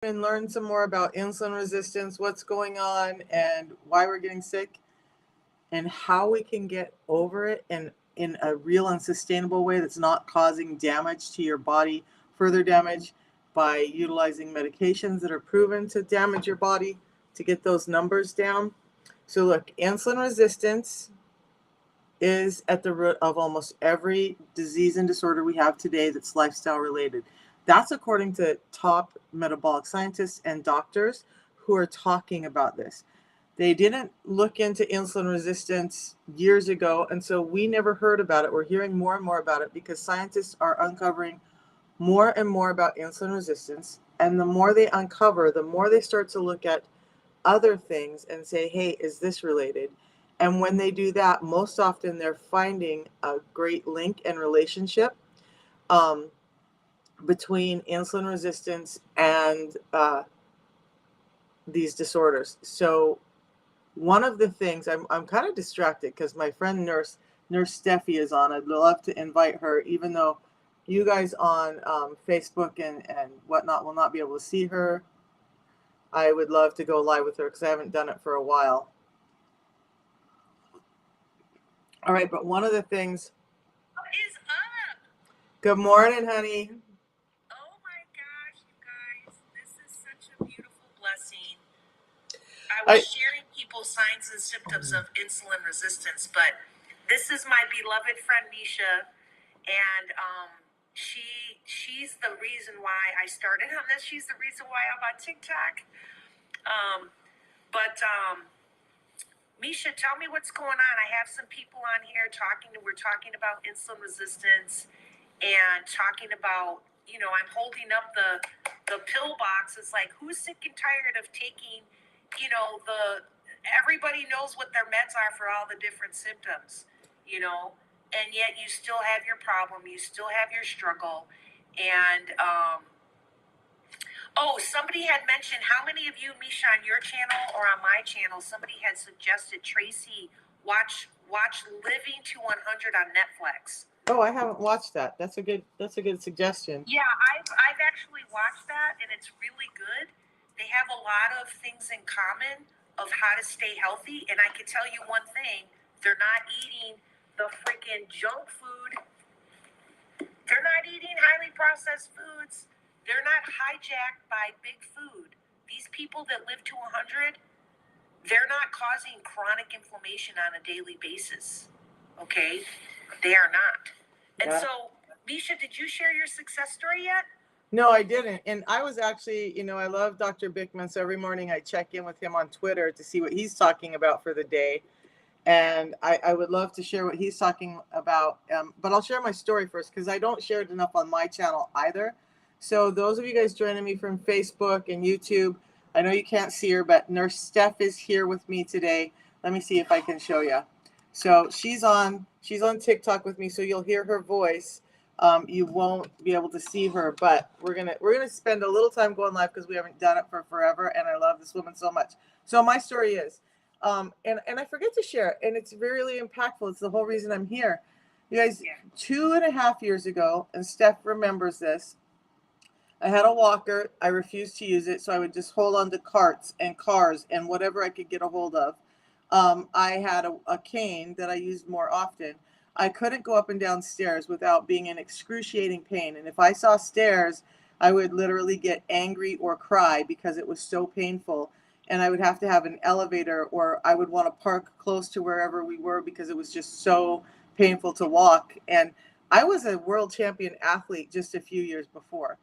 and learn some more about insulin resistance, what's going on, and why we're getting sick, and how we can get over it in a real and sustainable way that's not causing damage to your body, further damage by utilizing medications that are proven to damage your body to get those numbers down. So, look, insulin resistance is at the root of almost every disease and disorder we have today that's lifestyle related. That's according to top metabolic scientists and doctors who are talking about this. They didn't look into insulin resistance years ago, and so we never heard about it. We're hearing more and more about it because scientists are uncovering more and more about insulin resistance. And the more they uncover, the more they start to look at other things and say, hey, is this related? And when they do that, most often they're finding a great link and relationship um, between insulin resistance and these disorders. So one of the things, I'm kind of distracted because my friend Nurse Steffi is on. I'd love to invite her, even though you guys on Facebook and whatnot will not be able to see her. I would love to go live with her because I haven't done it for a while. All right, but one of the things. What is up? Good morning, honey. Oh my gosh, you guys. This is such a beautiful blessing. I was sharing people signs and symptoms of insulin resistance, but this is my beloved friend Misha, and she's the reason why I started on this. She's the reason why I'm on TikTok. But Misha, tell me what's going on. I have some people on here talking. We're talking about insulin resistance and talking about, I'm holding up the pill box. It's like, who's sick and tired of taking, everybody knows what their meds are for all the different symptoms, and yet you still have your problem. You still have your struggle. And, somebody had mentioned, how many of you, Misha, on your channel or on my channel, somebody had suggested Tracy watch Living to 100 on Netflix. Oh, I haven't watched that. That's a good suggestion. Yeah, I've actually watched that, and it's really good. They have a lot of things in common of how to stay healthy, and I can tell you one thing: they're not eating the freaking junk food. They're not eating highly processed foods. They're not hijacked by big food. These people that live to 100, they're not causing chronic inflammation on a daily basis. Okay? They are not. And so, Misha, did you share your success story yet? No, I didn't. And I was actually, I love Dr. Bickman. So every morning I check in with him on Twitter to see what he's talking about for the day. And I would love to share what he's talking about. But I'll share my story first because I don't share it enough on my channel either. So those of you guys joining me from Facebook and YouTube, I know you can't see her, but Nurse Steph is here with me today. Let me see if I can show you. So she's on TikTok with me, so you'll hear her voice. You won't be able to see her, but we're gonna spend a little time going live because we haven't done it for forever, and I love this woman so much. So my story is, and I forget to share it, and it's really impactful. It's the whole reason I'm here. You guys, 2.5 years ago, and Steph remembers this, I had a walker. I refused to use it, so I would just hold on to carts and cars and whatever I could get a hold of. I had a cane that I used more often. I couldn't go up and down stairs without being in excruciating pain. And if I saw stairs, I would literally get angry or cry because it was so painful. And I would have to have an elevator, or I would want to park close to wherever we were because it was just so painful to walk. And I was a world champion athlete just a few years before.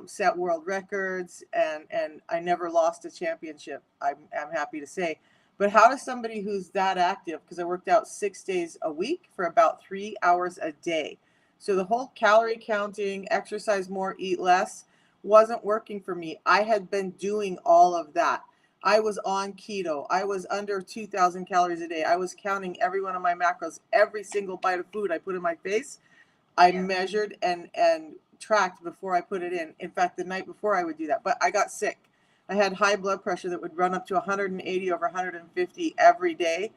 Set world records, and I never lost a championship, I'm happy to say. But how does somebody who's that active, because I worked out 6 days a week for about 3 hours a day. So the whole calorie counting, exercise more, eat less wasn't working for me. I had been doing all of that. I was on keto. I was under 2,000 calories a day. I was counting every one of my macros, every single bite of food I put in my face. I measured and tracked before I put it in. In fact, the night before I would do that, but I got sick. I had high blood pressure that would run up to 180 over 150 every day.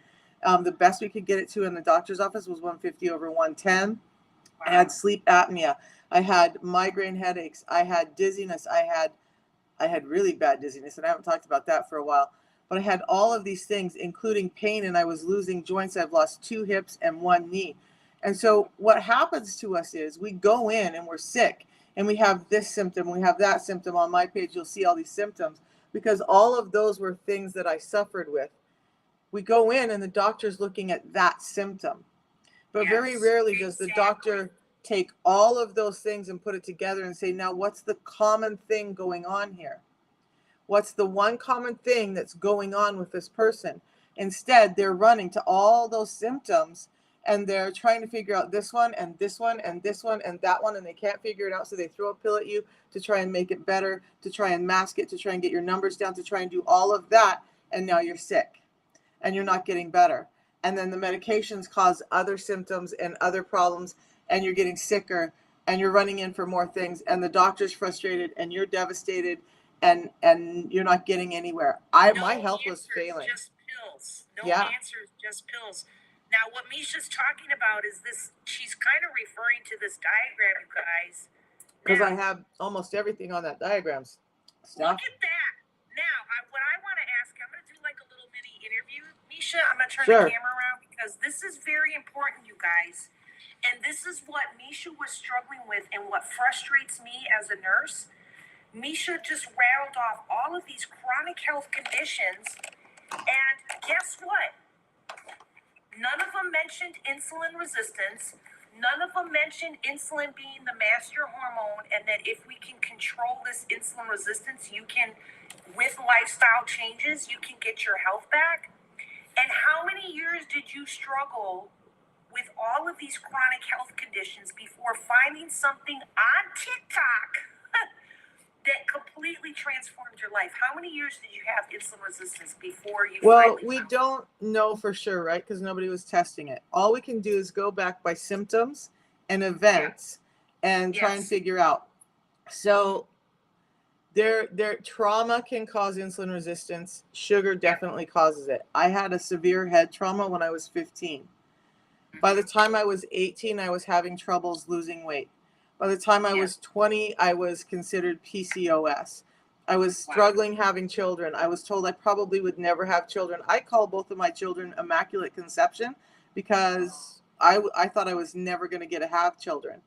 The best we could get it to in the doctor's office was 150 over 110. Wow. I had sleep apnea. I had migraine headaches. I had dizziness. I I had really bad dizziness, and I haven't talked about that for a while. But I had all of these things, including pain, and I was losing joints. I've lost 2 hips and 1 knee. And so what happens to us is we go in and we're sick, and we have this symptom, we have that symptom. On my page, you'll see all these symptoms because all of those were things that I suffered with. We go in and the doctor's looking at that symptom. But very rarely does the doctor take all of those things and put it together and say, now what's the common thing going on here? What's the one common thing that's going on with this person? Instead, they're running to all those symptoms and they're trying to figure out this one and this one and this one and that one, and they can't figure it out. So they throw a pill at you to try and make it better, to try and mask it, to try and get your numbers down, to try and do all of that. And now you're sick and you're not getting better. And then the medications cause other symptoms and other problems, and you're getting sicker and you're running in for more things, and the doctor's frustrated and you're devastated, and you're not getting anywhere. My health was failing. Just pills. No answers, just pills. Now, what Misha's talking about is this. She's kind of referring to this diagram, you guys. Because I have almost everything on that diagram stuff. Look at that. Now, what I want to ask, I'm going to do like a little mini interview, Misha. I'm going to turn the camera around because this is very important, you guys. And this is what Misha was struggling with and what frustrates me as a nurse. Misha just rattled off all of these chronic health conditions, and guess what? None of them mentioned insulin resistance. None of them mentioned insulin being the master hormone, and that if we can control this insulin resistance, you can, with lifestyle changes, you can get your health back. And how many years did you struggle with all of these chronic health conditions before finding something on TikTok that completely transformed your life? How many years did you have insulin resistance before you? Well, we don't know for sure, right? Because nobody was testing it. All we can do is go back by symptoms and events and try and figure out. So their trauma can cause insulin resistance. Sugar definitely causes it. I had a severe head trauma when I was 15. By the time I was 18, I was having troubles losing weight. By the time I was 20, I was considered PCOS. I was struggling having children. I was told I probably would never have children. I call both of my children immaculate conception because I thought I was never going to get to have children.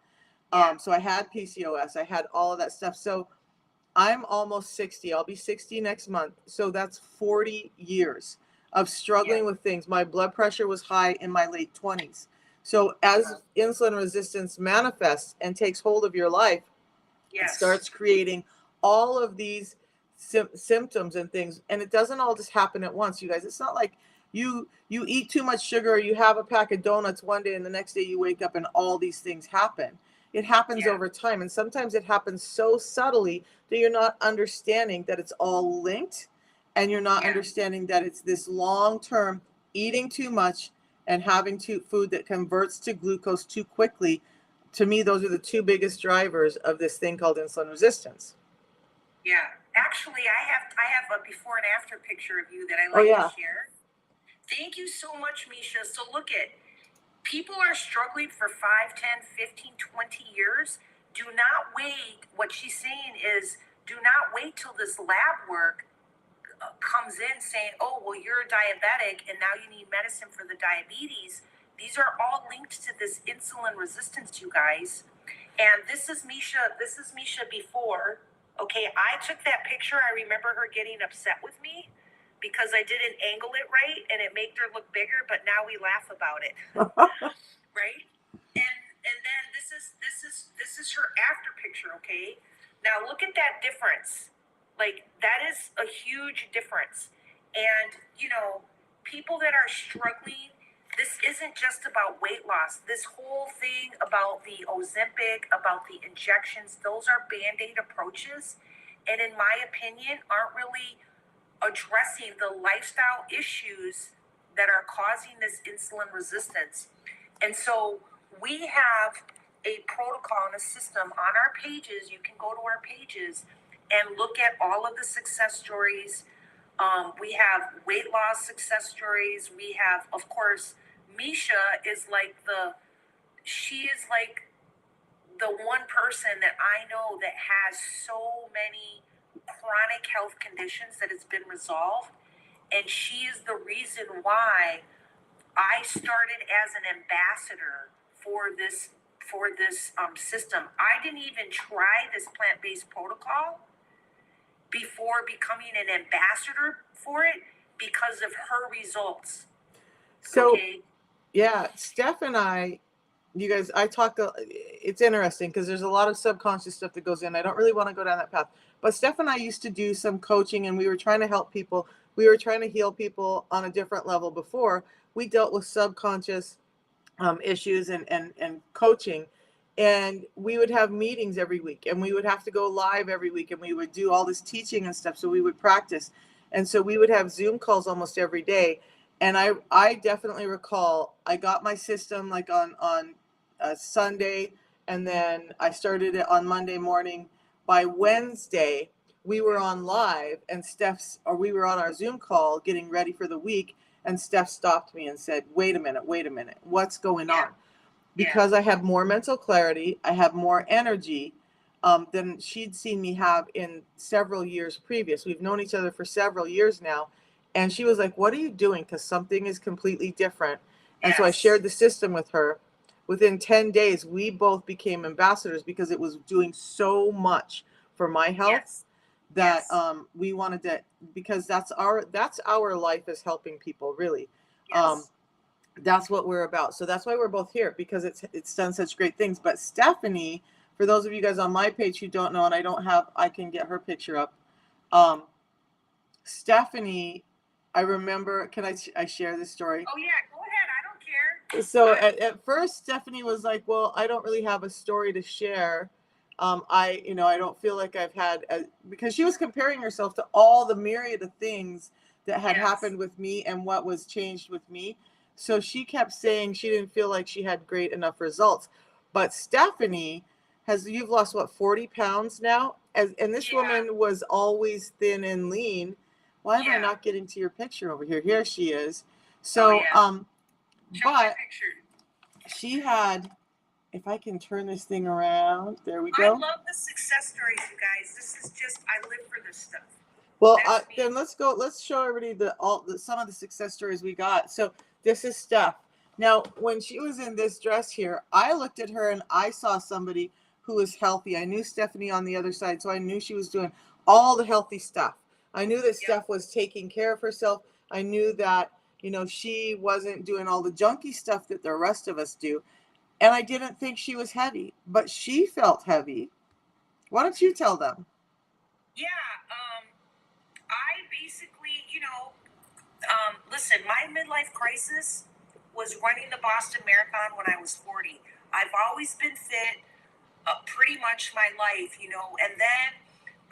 So I had PCOS. I had all of that stuff. So I'm almost 60. I'll be 60 next month. So that's 40 years of struggling with things. My blood pressure was high in my late 20s. So as insulin resistance manifests and takes hold of your life, it starts creating all of these symptoms and things. And it doesn't all just happen at once, you guys. It's not like you eat too much sugar or you have a pack of donuts one day and the next day you wake up and all these things happen. It happens over time. And sometimes it happens so subtly that you're not understanding that it's all linked, and you're not understanding that it's this long-term eating too much and having food that converts to glucose too quickly. To me, those are the two biggest drivers of this thing called insulin resistance. Yeah, actually, I have a before and after picture of you that I like to share. Thank you so much, Misha. So look at, people are struggling for 5, 10, 15, 20 years. Do not wait. What she's saying is, do not wait till this lab work comes in saying, oh, well, you're a diabetic and now you need medicine for the diabetes. These are all linked to this insulin resistance, you guys. And this is Misha before. Okay, I took that picture. I remember her getting upset with me because I didn't angle it right and it made her look bigger, but now we laugh about it. Right? And then this is her after picture, okay? Now look at that difference. Like, that is a huge difference. And, you know, people that are struggling, this isn't just about weight loss. This whole thing about the Ozempic, about the injections, those are Band-Aid approaches. And in my opinion, aren't really addressing the lifestyle issues that are causing this insulin resistance. And so we have a protocol and a system on our pages. You can go to our pages and look at all of the success stories. We have weight loss success stories. We have, of course, Misha is like she is like the one person that I know that has so many chronic health conditions that has been resolved. And she is the reason why I started as an ambassador for this system. I didn't even try this plant-based protocol before becoming an ambassador for it because of her results. So, okay? yeah, Steph and I, you guys, it's interesting because there's a lot of subconscious stuff that goes in. I don't really want to go down that path. But Steph and I used to do some coaching, and we were trying to help people. We were trying to heal people on a different level before. We dealt with subconscious issues and coaching. And we would have meetings every week, and we would have to go live every week, and we would do all this teaching and stuff. So we would practice. And so we would have Zoom calls almost every day. And I definitely recall I got my system like on Sunday, and then I started it on Monday morning. By Wednesday, we were on live, and we were on our Zoom call getting ready for the week, and Steph stopped me and said, wait a minute, what's going on? Because I have more mental clarity, I have more energy than she'd seen me have in several years previous. We've known each other for several years now. And she was like, what are you doing? Because something is completely different. And so I shared the system with her. Within 10 days, we both became ambassadors because it was doing so much for my health that we wanted to, because that's our life, is helping people, really. That's what we're about. So that's why we're both here, because it's done such great things. But Stephanie, for those of you guys on my page who don't know, and I can get her picture up. Stephanie, I remember, can I share this story? Oh yeah, go ahead. I don't care. So at first, Stephanie was like, well, I don't really have a story to share. I don't feel like I've had, because she was comparing herself to all the myriad of things that had happened with me and what was changed with me. So she kept saying she didn't feel like she had great enough results. But Stephanie you've lost what, 40 pounds now? And this woman was always thin and lean. Why am I not getting to your picture over here? Here she is. So, but she had, if I can turn this thing around, there we go. I love the success stories, you guys. This is just, I live for this stuff. Well, then let's show everybody some of the success stories we got. So this is Steph. Now, when she was in this dress here, I looked at her and I saw somebody who was healthy. I knew Stephanie on the other side, so I knew she was doing all the healthy stuff. I knew that Steph was taking care of herself. I knew that, she wasn't doing all the junky stuff that the rest of us do. And I didn't think she was heavy, but she felt heavy. Why don't you tell them? I basically, listen, my midlife crisis was running the Boston Marathon when I was 40. I've always been fit pretty much my life, and then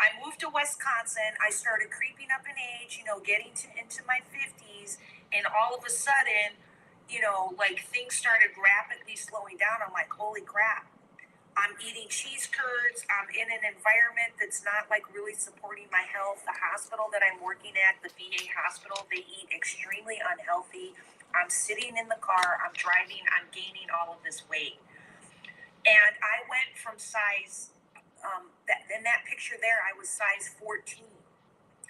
I moved to Wisconsin. I started creeping up in age, getting into my 50s, and all of a sudden, things started rapidly slowing down. I'm like, holy crap. I'm eating cheese curds. I'm in an environment that's not really supporting my health. The hospital that I'm working at, the VA hospital, they eat extremely unhealthy. I'm sitting in the car. I'm driving. I'm gaining all of this weight. And I went from size, in that picture there, I was size 14.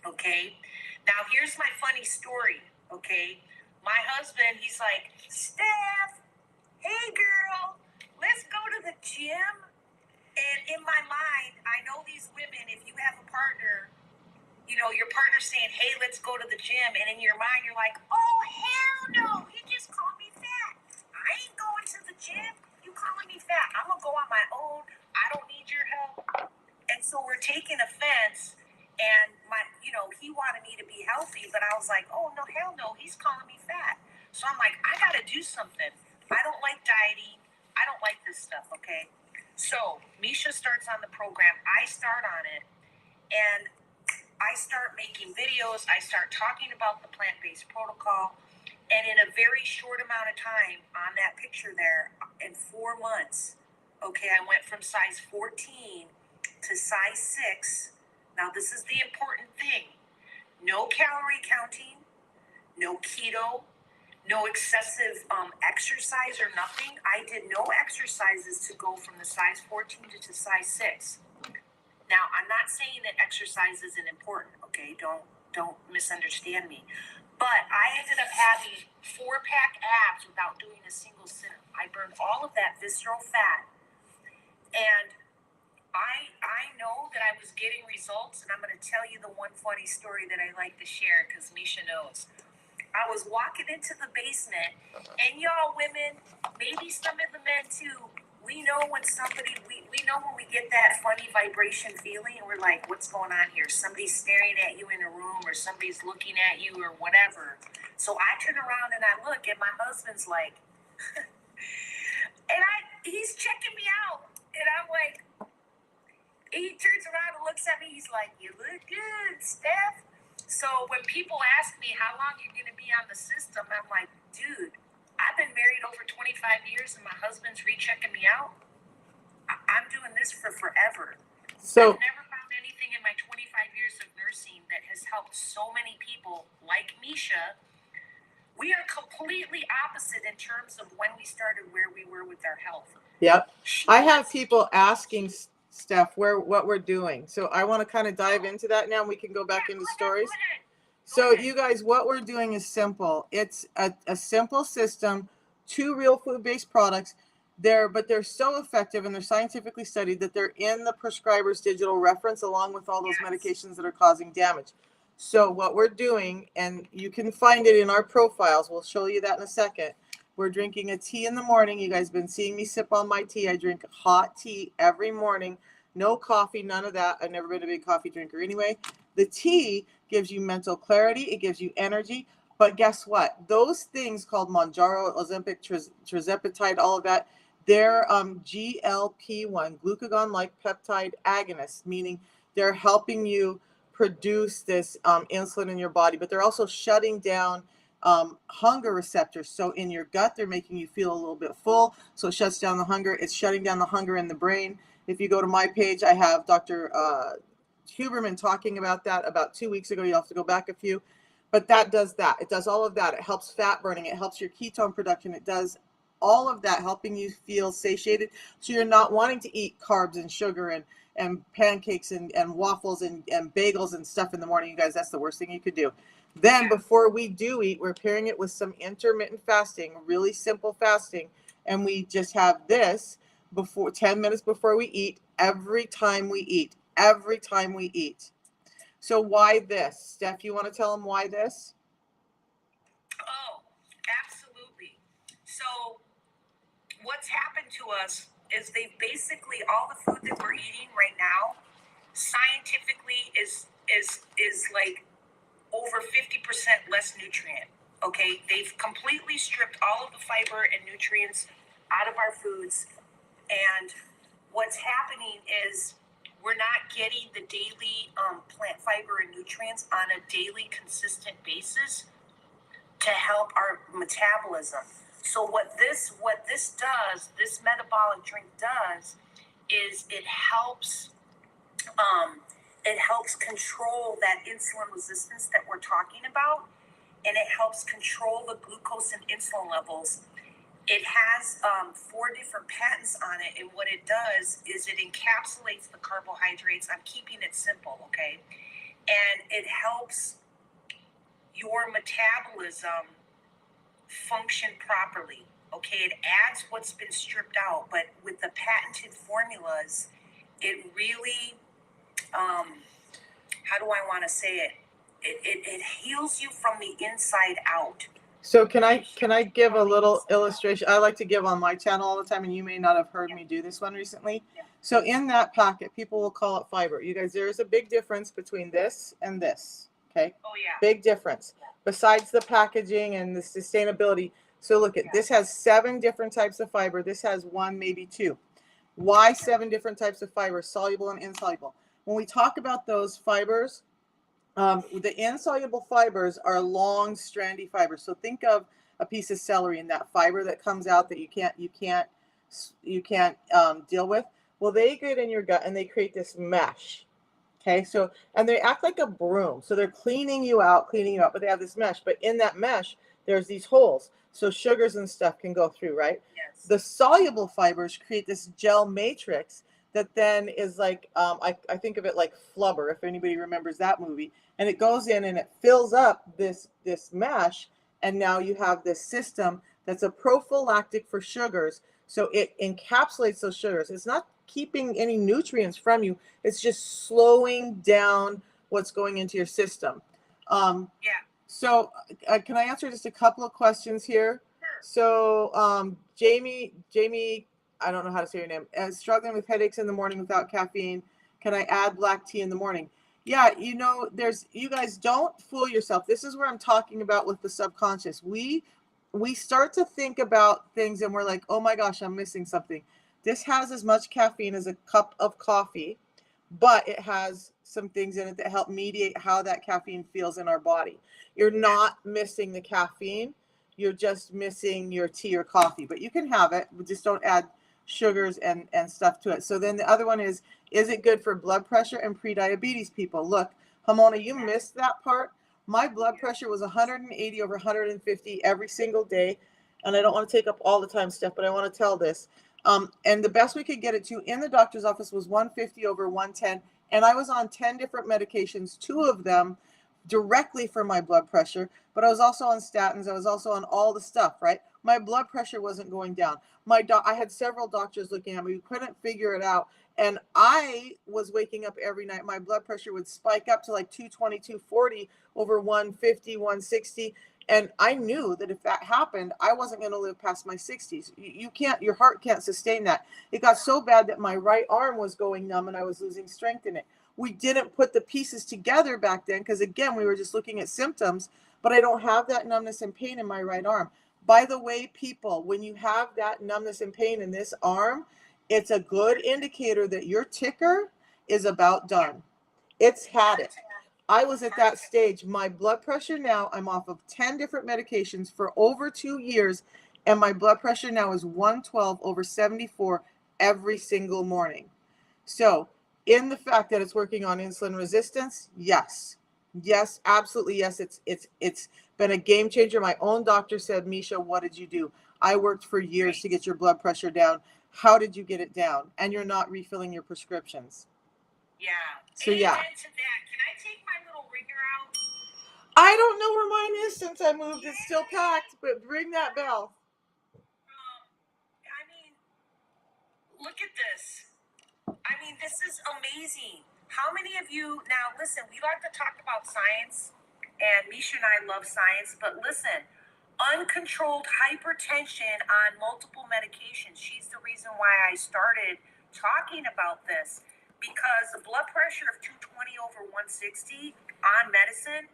Okay. Now here's my funny story. Okay. My husband, he's like, Steph, hey girl, let's go to the gym. And in my mind, I know these women, if you have a partner, your partner's saying, hey, let's go to the gym. And in your mind, you're like, oh, hell no, he just called me fat. I ain't going to the gym. You calling me fat. I'm going to go on my own. I don't need your help. And so we're taking offense. And he wanted me to be healthy, but I was like, oh, no, hell no, he's calling me fat. So I'm like, I got to do something. I don't like dieting. I don't like this stuff, okay? So Misha starts on the program. I start on it, and I start making videos. I start talking about the plant-based protocol. And in a very short amount of time, on that picture there, in 4 months, okay, I went from size 14 to size 6. Now, this is the important thing. No calorie counting, no keto, no excessive exercise or nothing. I did no exercises to go from the size 14 to size 6. Now, I'm not saying that exercise isn't important, okay? Don't misunderstand me. But I ended up having 4-pack abs without doing a single sit-up. I burned all of that visceral fat, and I know that I was getting results, and I'm going to tell you the one funny story that I like to share because Misha knows. I was walking into the basement, and y'all women, maybe some of the men too, we know when somebody, we know when we get that funny vibration feeling, and we're like, what's going on here? Somebody's staring at you in a room, or somebody's looking at you, or whatever. So I turn around and I look, and my husband's like, and he's checking me out, and I'm like, he turns around and looks at me, he's like, you look good, Steph. So when people ask me how long you're going to be on the system, I'm like, dude, I've been married over 25 years and my husband's rechecking me out. I'm doing this for forever. So I've never found anything in my 25 years of nursing that has helped so many people like Misha. We are completely opposite in terms of when we started, where we were with our health. yep. I have people asking Steph what we're doing. So I want to kind of dive into that now. We can go back into stories. So you guys, what we're doing is simple. It's a simple system, 2 real food-based products. But they're so effective and they're scientifically studied that they're in the prescriber's digital reference along with all those medications that are causing damage. So what we're doing, and you can find it in our profiles, we'll show you that in a second. We're drinking a tea in the morning. You guys have been seeing me sip on my tea. I drink hot tea every morning. No coffee, none of that. I've never been a big coffee drinker anyway. The tea gives you mental clarity. It gives you energy. But guess what? Those things called Mounjaro, Ozempic, tirzepatide, all of that, they're GLP-1, glucagon-like peptide agonists, meaning they're helping you produce this insulin in your body, but they're also shutting down hunger receptors. So in your gut, they're making you feel a little bit full. So it shuts down the hunger. It's shutting down the hunger in the brain. If you go to my page, I have Dr. Huberman talking about that about 2 weeks ago. You'll have to go back a few. But that does that. It does all of that. It helps fat burning. It helps your ketone production. It does all of that, helping you feel satiated. So you're not wanting to eat carbs and sugar and pancakes and waffles and bagels and stuff in the morning. You guys, that's the worst thing you could do. Then before we do eat, we're pairing it with some intermittent fasting, really simple fasting. And we just have this before 10 minutes before we eat, every time we eat, every time we eat. So why this? Steph, you want to tell them why this? Oh, absolutely. So what's happened to us is they basically, all the food that we're eating right now scientifically is like over 50% less nutrient. Okay, they've completely stripped all of the fiber and nutrients out of our foods, and what's happening is we're not getting the daily plant fiber and nutrients on a daily consistent basis to help our metabolism. So what this does, this metabolic drink does, is it helps control that insulin resistance that we're talking about, and it helps control the glucose and insulin levels. It has 4 different patents on it, and what it does is it encapsulates the carbohydrates. I'm keeping it simple, okay? And it helps your metabolism function properly, okay? It adds what's been stripped out, but with the patented formulas, it really, how do I want to say it? It heals you from the inside out. So can I give a little illustration? I like to give on my channel all the time, and you may not have heard me do this one recently. So in that packet, people will call it fiber. You guys, there is a big difference between this and this. Okay. Oh yeah. Big difference. Besides the packaging and the sustainability. So look at this has 7 different types of fiber. This has 1, maybe 2. Why 7 different types of fiber, soluble and insoluble? When we talk about those fibers, the insoluble fibers are long, strandy fibers. So think of a piece of celery and that fiber that comes out that you can't deal with. Well, they get in your gut and they create this mesh. Okay, so and they act like a broom. So they're cleaning you out, but they have this mesh. But in that mesh, there's these holes. So sugars and stuff can go through, right? Yes. The soluble fibers create this gel matrix that then is like, I think of it like Flubber, if anybody remembers that movie. And it goes in and it fills up this mesh. And now you have this system that's a prophylactic for sugars. So it encapsulates those sugars. It's not keeping any nutrients from you. It's just slowing down what's going into your system. Yeah. So can I answer just a couple of questions here? So Jamie, I don't know how to say your name, struggling with headaches in the morning without caffeine. Can I add black tea in the morning? Yeah, you know, you guys don't fool yourself. This is where I'm talking about with the subconscious. We start to think about things and we're like, oh my gosh, I'm missing something. This has as much caffeine as a cup of coffee, but it has some things in it that help mediate how that caffeine feels in our body. You're not missing the caffeine. You're just missing your tea or coffee, but you can have it. Just don't add sugars and stuff to it. So then the other one is it good for blood pressure and pre-diabetes people? Look, Hamona, you missed that part. My blood pressure was 180 over 150 every single day. And I don't want to take up all the time, Steph, but I want to tell this. And the best we could get it to in the doctor's office was 150 over 110. And I was on 10 different medications, 2 of them directly for my blood pressure, but I was also on statins. I was also on all the stuff, right? My blood pressure wasn't going down. I had several doctors looking at me. We couldn't figure it out. And I was waking up every night. My blood pressure would spike up to like 220, 240 over 150, 160. And I knew that if that happened, I wasn't going to live past my 60s. You can't, your heart can't sustain that. It got so bad that my right arm was going numb and I was losing strength in it. We didn't put the pieces together back then because, again, we were just looking at symptoms, but I don't have that numbness and pain in my right arm. By the way, people, when you have that numbness and pain in this arm, it's a good indicator that your ticker is about done. It's had it. I was at that stage. My blood pressure now, I'm off of 10 different medications for over 2 years, and my blood pressure now is 112 over 74 every single morning. So, in the fact that it's working on insulin resistance, yes, absolutely yes. It's been a game changer. My own doctor said, Misha, what did you do? I worked for years to get your blood pressure down. How did you get it down? And you're not refilling your prescriptions. Yeah. So yeah. Amen to that. Can I take my little ringer out? I don't know where mine is since I moved. It's still packed, but ring that bell. I mean, look at this. I mean, this is amazing. How many of you, now listen, we like to talk about science, and Misha and I love science, but listen, uncontrolled hypertension on multiple medications. She's the reason why I started talking about this, because the blood pressure of 220 over 160 on medicine,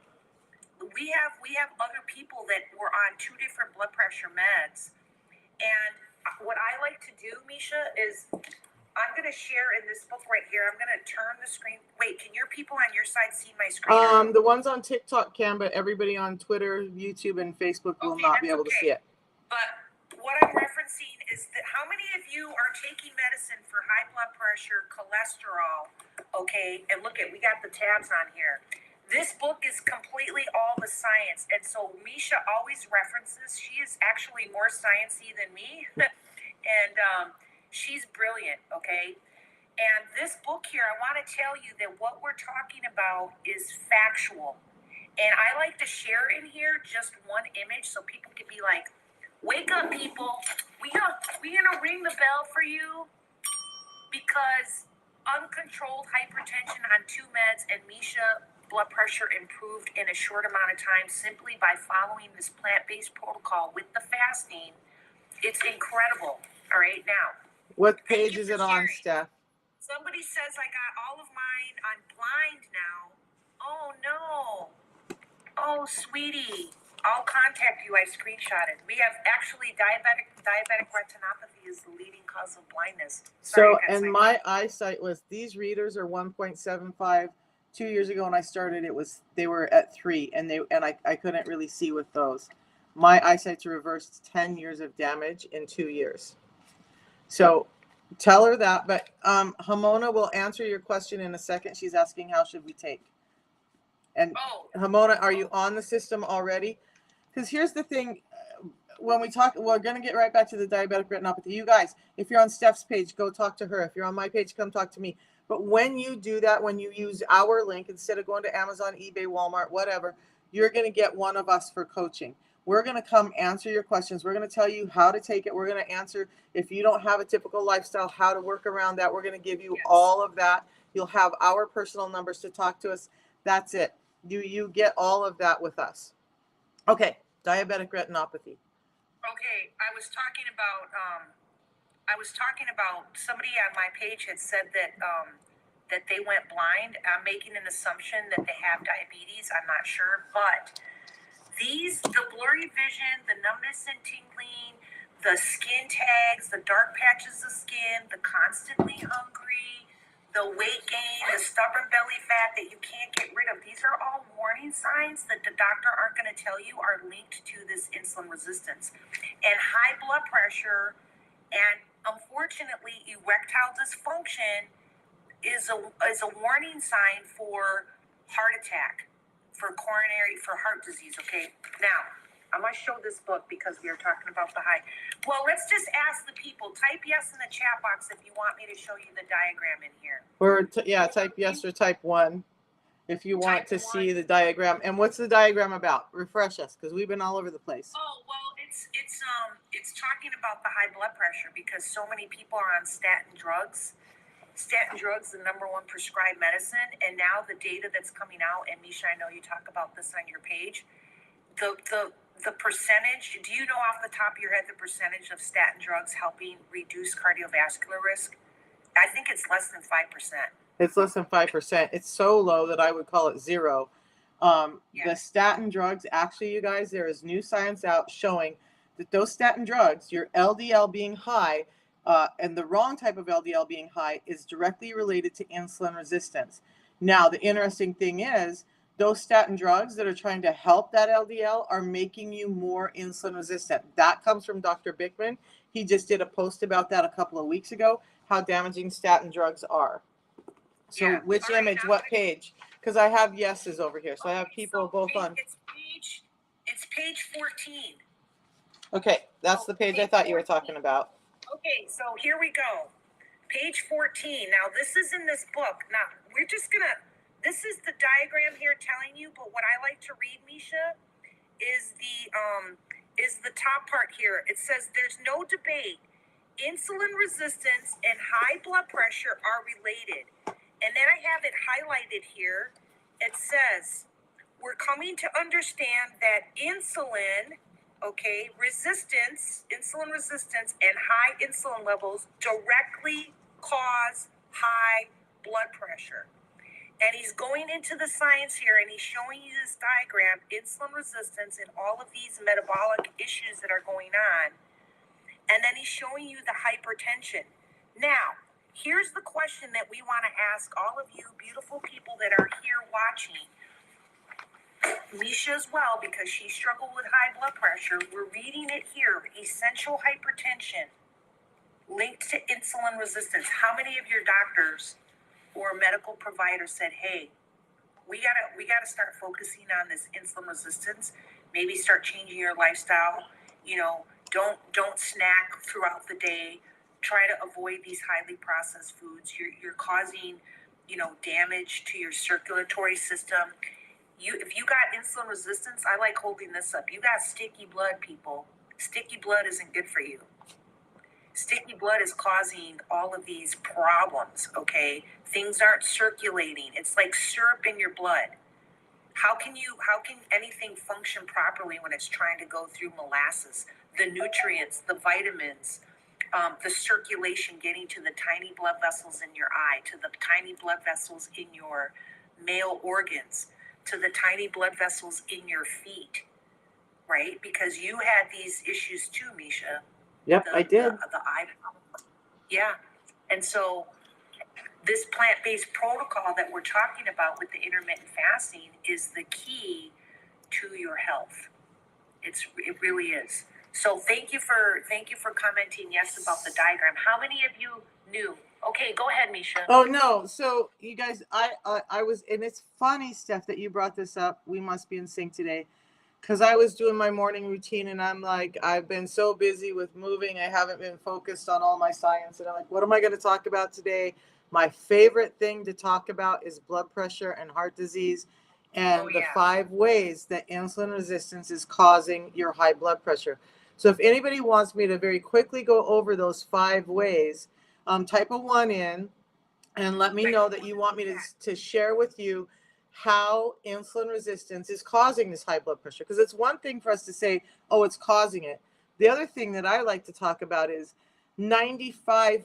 we have other people that were on 2 different blood pressure meds. And what I like to do, Misha, is I'm going to share in this book right here. I'm going to turn the screen. Wait, can your people on your side see my screen? The ones on TikTok can, but everybody on Twitter, YouTube, and Facebook will not be able to see it. But what I'm referencing is that how many of you are taking medicine for high blood pressure, cholesterol, okay? And look at, we got the tabs on here. This book is completely all the science. And so Misha always references, she is actually more sciencey than me. And she's brilliant, okay? And this book here, I want to tell you that what we're talking about is factual. And I like to share in here just one image so people can be like, wake up, people. We gonna ring the bell for you, because uncontrolled hypertension on 2 meds and Misha blood pressure improved in a short amount of time simply by following this plant-based protocol with the fasting. It's incredible. All right, now. What page is it on, Steph? Somebody says I got all of mine. I'm blind now. Oh, no. Oh, sweetie. I'll contact you. I screenshotted. We have actually diabetic retinopathy is the leading cause of blindness. Sorry, so, and my eyesight was, these readers are 1.75. 2 years ago when I started, they were at 3, and I couldn't really see with those. My eyesight's reversed 10 years of damage in 2 years. So tell her that. But Hamona will answer your question in a second. She's asking, how should we take? And Hamona, are you on the system already? Because here's the thing. when we talk, we're going to get right back to the diabetic retinopathy. You guys, if you're on Steph's page, go talk to her. If you're on my page, come talk to me. But when you do that, when you use our link, instead of going to Amazon, eBay, Walmart, whatever, you're going to get one of us for coaching. We're going to come answer your questions. We're going to tell you how to take it. We're going to answer, if you don't have a typical lifestyle, how to work around that. We're going to give you all of that. You'll have our personal numbers to talk to us. That's it. You get all of that with us. Okay, diabetic retinopathy. Okay, I was talking about somebody on my page had said that that they went blind. I'm making an assumption that they have diabetes. I'm not sure, but the blurry vision, the numbness and tingling, the skin tags, the dark patches of skin, the constantly hungry, the weight gain, the stubborn belly fat that you can't get rid of. These are all warning signs that the doctor aren't going to tell you are linked to this insulin resistance. And high blood pressure and, unfortunately, erectile dysfunction is a warning sign for heart attack, for heart disease. Okay, now I'm going to show this book because we are talking about the high. Well, let's just ask the people. Type yes in the chat box if you want me to show you the diagram in here. Or type yes or type 1 if you want to see the diagram. And what's the diagram about? Refresh us, because we've been all over the place. Oh, well, it's talking about the high blood pressure because so many people are on statin drugs. Statin drugs, the number one prescribed medicine, and now the data that's coming out, and Misha, I know you talk about this on your page, the percentage, do you know off the top of your head the percentage of statin drugs helping reduce cardiovascular risk? I think it's less than 5%. It's less than 5%. It's so low that I would call it zero. The statin drugs, actually, you guys, there is new science out showing that those statin drugs, your LDL being high, and the wrong type of LDL being high, is directly related to insulin resistance. Now, the interesting thing is, those statin drugs that are trying to help that LDL are making you more insulin resistant. That comes from Dr. Bickman. He just did a post about that a couple of weeks ago, how damaging statin drugs are. So which image, what page? Because I have yeses over here. So I have people both on. It's page 14. Okay, that's the page I thought you were talking about. Okay, so here we go. Page 14. Now, this is in this book. Now, this is the diagram here telling you, but what I like to read, Misha, is the top part here. It says, there's no debate. Insulin resistance and high blood pressure are related. And then I have it highlighted here. It says, we're coming to understand that insulin resistance and high insulin levels directly cause high blood pressure. And he's going into the science here, and he's showing you this diagram, insulin resistance and all of these metabolic issues that are going on. And then he's showing you the hypertension. Now, here's the question that we want to ask all of you beautiful people that are here watching. Misha as well, because she struggled with high blood pressure. We're reading it here. Essential hypertension linked to insulin resistance. How many of your doctors or medical providers said, hey, we gotta start focusing on this insulin resistance, maybe start changing your lifestyle, don't snack throughout the day, try to avoid these highly processed foods. You're causing, damage to your circulatory system. If you got insulin resistance, I like holding this up. You got sticky blood, people. Sticky blood isn't good for you. Sticky blood is causing all of these problems, okay? Things aren't circulating. It's like syrup in your blood. How can anything function properly when it's trying to go through molasses? The nutrients, the vitamins, the circulation getting to the tiny blood vessels in your eye, to the tiny blood vessels in your male organs, to the tiny blood vessels in your feet, right? Because you had these issues too, Misha. Yep, I did. The eye. Yeah. And so this plant-based protocol that we're talking about with the intermittent fasting is the key to your health. It really is. So thank you for commenting yes about the diagram. How many of you knew? Okay, go ahead, Misha. Oh no. So you guys, I was, and it's funny, Steph, that you brought this up. We must be in sync today. because I was doing my morning routine and I'm like, I've been so busy with moving, I haven't been focused on all my science. And I'm like, what am I going to talk about today? My favorite thing to talk about is blood pressure and heart disease and the 5 ways that insulin resistance is causing your high blood pressure. So if anybody wants me to very quickly go over those 5 ways, type a 1 in and let me know that you want me to share with you how insulin resistance is causing this high blood pressure. Because it's one thing for us to say, oh, it's causing it. The other thing that I like to talk about is 95%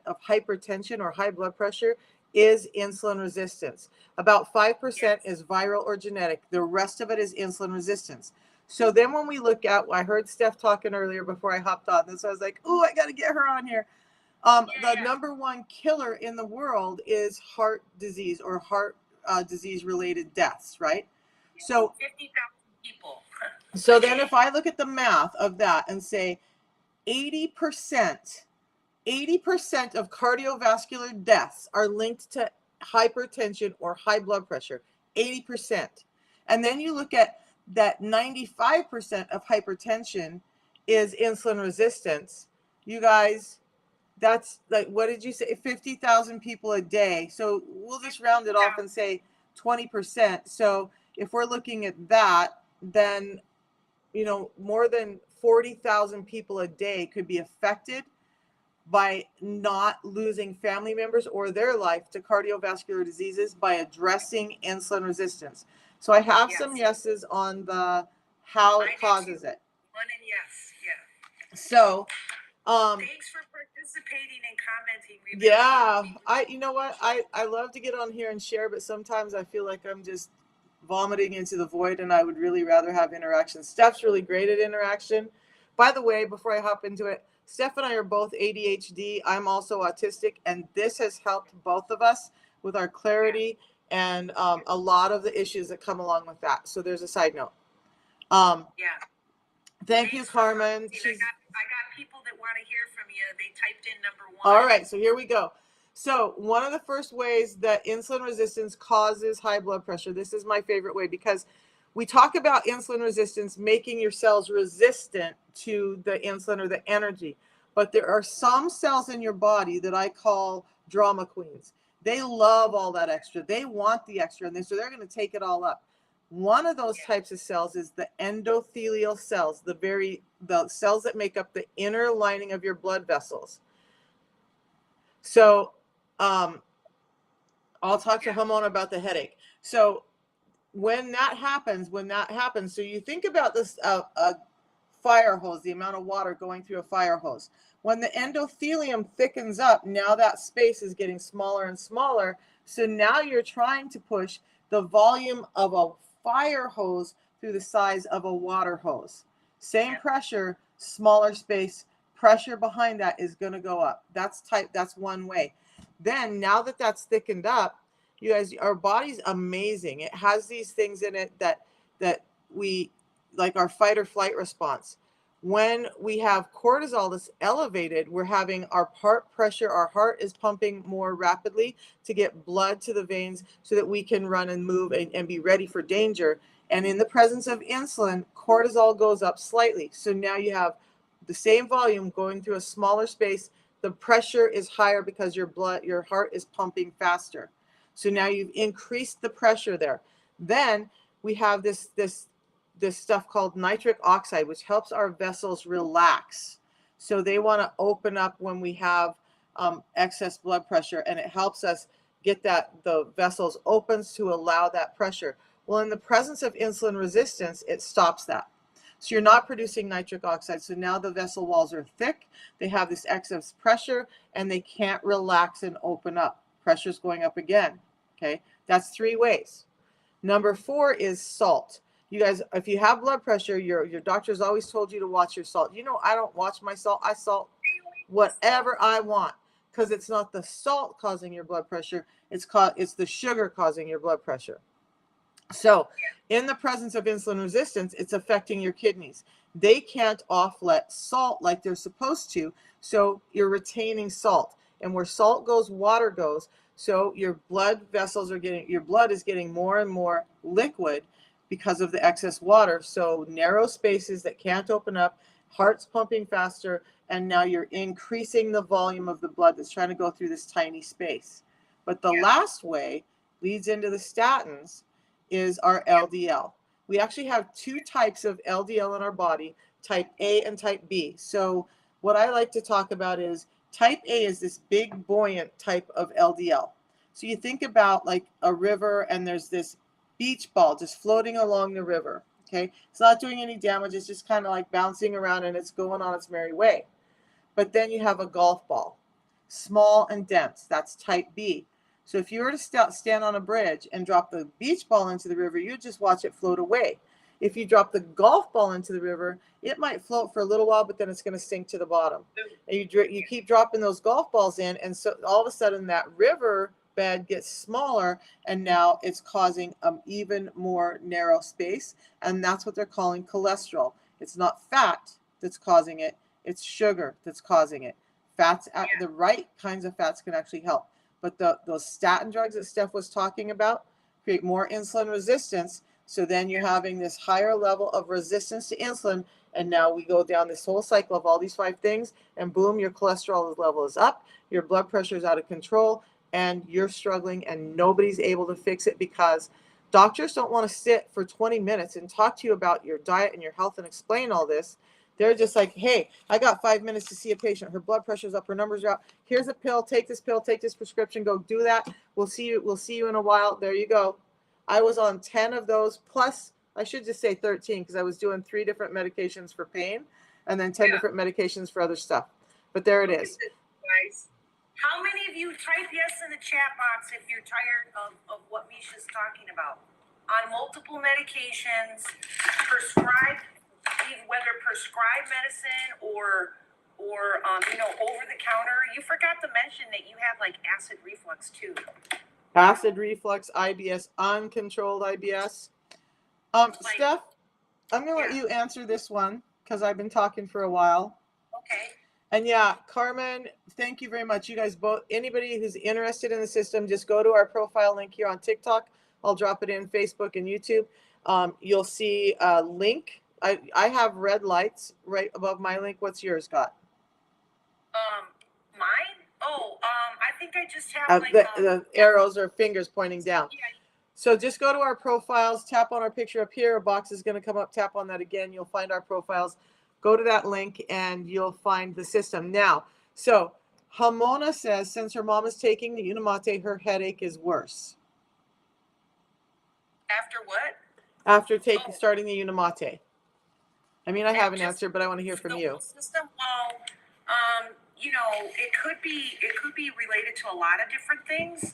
of hypertension or high blood pressure is insulin resistance. About 5% is viral or genetic. The rest of it is insulin resistance. So then when we look at, I heard Steph talking earlier before I hopped on this, I was like, oh, I got to get her on here. The number 1 killer in the world is heart disease or heart disease related deaths, right? So 50,000 people. So then if I look at the math of that and say 80% of cardiovascular deaths are linked to hypertension or high blood pressure, 80%. And then you look at that 95% of hypertension is insulin resistance. You guys, that's like, what did you say? 50,000 people a day. So we'll just round it off and say 20%. So if we're looking at that, then, you know, more than 40,000 people a day could be affected by not losing family members or their life to cardiovascular diseases by addressing insulin resistance. So I have some yeses on the how it causes it. 1 and yes, yeah. So thanks for participating and commenting. You know what? I love to get on here and share, but sometimes I feel like I'm just vomiting into the void and I would really rather have interaction. Steph's really great at interaction. By the way, before I hop into it, Steph and I are both ADHD. I'm also autistic, and this has helped both of us with our clarity and a lot of the issues that come along with that. So there's a side note. Thank you, Carmen. I got people that want to hear from you. They typed in number 1. All right, so here we go. So one of the first ways that insulin resistance causes high blood pressure, this is my favorite way because we talk about insulin resistance making your cells resistant to the insulin or the energy. But there are some cells in your body that I call drama queens. They love all that extra. They want the extra, and so they're going to take it all up. One of those types of cells is the endothelial cells, the cells that make up the inner lining of your blood vessels. So I'll talk to Hamon about the headache. So when that happens, so you think about this, a fire hose, the amount of water going through a fire hose. When the endothelium thickens up, now that space is getting smaller and smaller. So now you're trying to push the volume of a fire hose through the size of a water hose. Same pressure, smaller space, pressure behind that is going to go up. That's one way. Then now that that's thickened up, you guys, our body's amazing. It has these things in it that we like, our fight or flight response. When we have cortisol that's elevated, we're having our heart pressure, our heart is pumping more rapidly to get blood to the veins so that we can run and move and be ready for danger. And in the presence of insulin, cortisol goes up slightly. So now you have the same volume going through a smaller space. The pressure is higher because your heart is pumping faster. So now you've increased the pressure there. Then we have this stuff called nitric oxide, which helps our vessels relax. So they want to open up when we have excess blood pressure, and it helps us get the vessels opens to allow that pressure. Well, in the presence of insulin resistance, it stops that. So you're not producing nitric oxide. So now the vessel walls are thick. They have this excess pressure, and they can't relax and open up. Pressure's going up again. Okay, that's 3 ways. Number 4 is salt. You guys, if you have blood pressure, your doctor's always told you to watch your salt. You know, I don't watch my salt. I salt whatever I want because it's not the salt causing your blood pressure. It's the sugar causing your blood pressure. So in the presence of insulin resistance, it's affecting your kidneys. They can't offlet salt like they're supposed to. So you're retaining salt. And where salt goes, water goes. So your blood vessels your blood is getting more and more liquid because of the excess water. So narrow spaces that can't open up, heart's pumping faster, and now you're increasing the volume of the blood that's trying to go through this tiny space. But the last way leads into the statins is our LDL. We actually have two types of LDL in our body, type A and type B. So what I like to talk about is type A is this big buoyant type of LDL. So you think about like a river and there's this beach ball just floating along the river. Okay, it's not doing any damage. It's just kind of like bouncing around and it's going on its merry way. But then you have a golf ball, small and dense. That's type B. So if you were to stand on a bridge and drop the beach ball into the river, you'd just watch it float away. If you drop the golf ball into the river, it might float for a little while, but then it's going to sink to the bottom. And you keep dropping those golf balls in, and so all of a sudden that river bed gets smaller, and now it's causing even more narrow space, and that's what they're calling cholesterol. It's not fat that's causing it, it's sugar that's causing it. Fats, the right kinds of fats can actually help, but those statin drugs that Steph was talking about create more insulin resistance. So then you're having this higher level of resistance to insulin, and now we go down this whole cycle of all these 5 things, and boom, your cholesterol level is up, your blood pressure is out of control, and you're struggling, and nobody's able to fix it because doctors don't want to sit for 20 minutes and talk to you about your diet and your health and explain all this. They're just like, hey, I got 5 minutes to see a patient. Her blood pressure's up, her numbers are up. Here's a pill, take this prescription, go do that. We'll see you in a while. There you go. I was on 10 of those, plus I should just say 13 because I was doing 3 different medications for pain and then 10 different medications for other stuff. But there it is. Guys, how many of you type yes in the chat box if you're tired of what Misha's talking about? On multiple medications, prescribed, whether prescribed medicine or over the counter. You forgot to mention that you have like acid reflux too. Acid reflux, IBS, uncontrolled IBS. Steph, I'm going to let you answer this one because I've been talking for a while. Okay. And yeah, Carmen, thank you very much. You guys both, anybody who's interested in the system, just go to our profile link here on TikTok. I'll drop it in Facebook and YouTube. You'll see a link. I have red lights right above my link. What's yours got? Mine? Oh, I think I just have the arrows or fingers pointing down. Yeah. So just go to our profiles, tap on our picture up here. A box is going to come up. Tap on that again. You'll find our profiles. Go to that link and you'll find the system. Now, so Hamona says since her mom is taking the Unimate, her headache is worse. After what? After starting the Unimate. I mean, I have an answer, but I want to hear from you. System, well, it could be related to a lot of different things.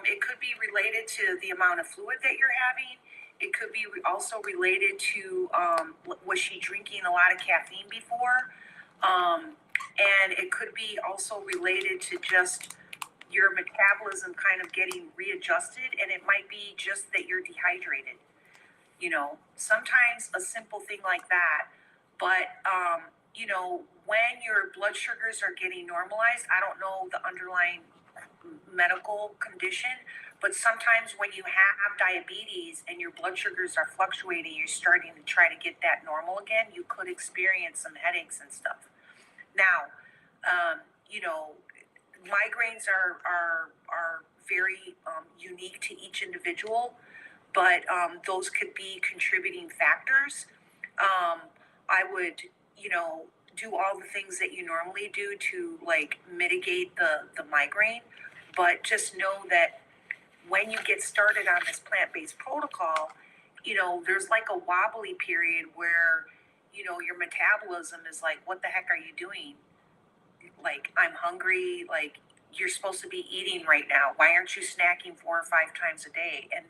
It could be related to the amount of fluid that you're having. It could be also related to was she drinking a lot of caffeine before? And it could be also related to just your metabolism kind of getting readjusted, and it might be just that you're dehydrated. Sometimes a simple thing like that. But, when your blood sugars are getting normalized, I don't know the underlying medical condition, but sometimes when you have diabetes and your blood sugars are fluctuating, you're starting to try to get that normal again, you could experience some headaches and stuff. Now, migraines are very unique to each individual, but those could be contributing factors. I would, do all the things that you normally do to mitigate the migraine, but just know that when you get started on this plant-based protocol, there's like a wobbly period where, your metabolism is like, what the heck are you doing? Like, I'm hungry, like you're supposed to be eating right now. Why aren't you snacking 4 or 5 times a day? And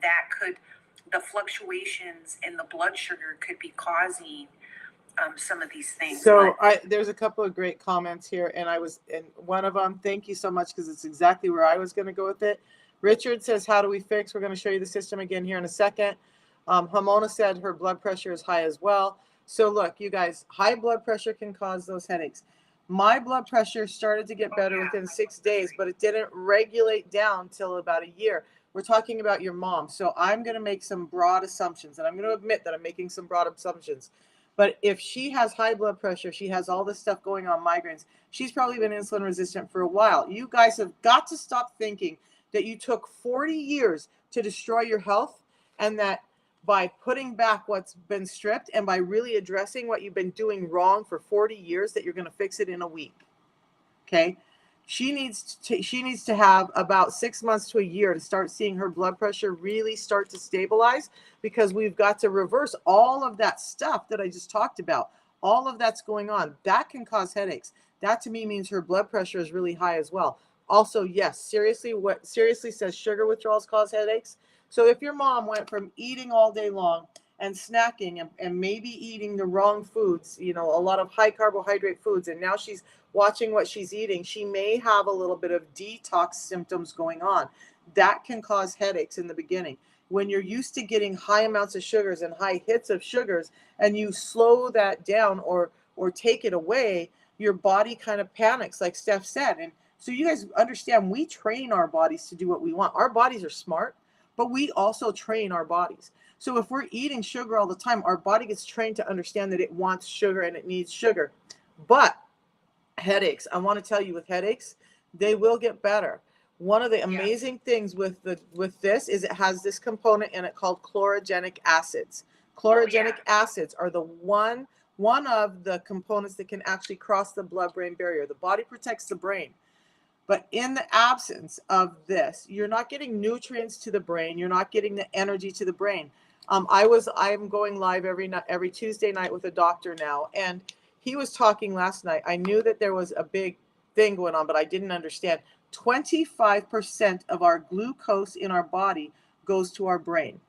the fluctuations in the blood sugar could be causing some of these things. So there's a couple of great comments here, and one of them, thank you so much, because it's exactly where I was going to go with it. Richard says, how do we fix? We're going to show you the system again here in a second. Hamona said her blood pressure is high as well. So look, you guys, high blood pressure can cause those headaches. My blood pressure started to get better within 6 days, but it didn't regulate down till about a year. we're talking about your mom. So I'm going to make some broad assumptions, and I'm going to admit that I'm making some broad assumptions. But if she has high blood pressure, she has all this stuff going on, migraines, she's probably been insulin resistant for a while. You guys have got to stop thinking that you took 40 years to destroy your health, and that by putting back what's been stripped and by really addressing what you've been doing wrong for 40 years, that you're going to fix it in a week. Okay. She needs to have about 6 months to a year to start seeing her blood pressure really start to stabilize, because we've got to reverse all of that stuff that I just talked about. All of that's going on. That can cause headaches. That to me means her blood pressure is really high as well. Also, yes, seriously, what seriously says sugar withdrawals cause headaches. So if your mom went from eating all day long and snacking and maybe eating the wrong foods, a lot of high carbohydrate foods, and now she's watching what she's eating, she may have a little bit of detox symptoms going on. That can cause headaches in the beginning. When you're used to getting high amounts of sugars and high hits of sugars, and you slow that down or take it away, your body kind of panics, like Steph said. And so you guys understand, we train our bodies to do what we want. Our bodies are smart, but we also train our bodies. So if we're eating sugar all the time, our body gets trained to understand that it wants sugar and it needs sugar. But headaches, I want to tell you, with headaches, they will get better. One of the amazing things with this is it has this component in it called chlorogenic acids. Chlorogenic acids are the one of the components that can actually cross the blood-brain barrier. The body protects the brain. But in the absence of this, you're not getting nutrients to the brain. You're not getting the energy to the brain. I'm going live every Tuesday night with a doctor now, and he was talking last night. I knew that there was a big thing going on, but I didn't understand. 25% of our glucose in our body goes to our brain.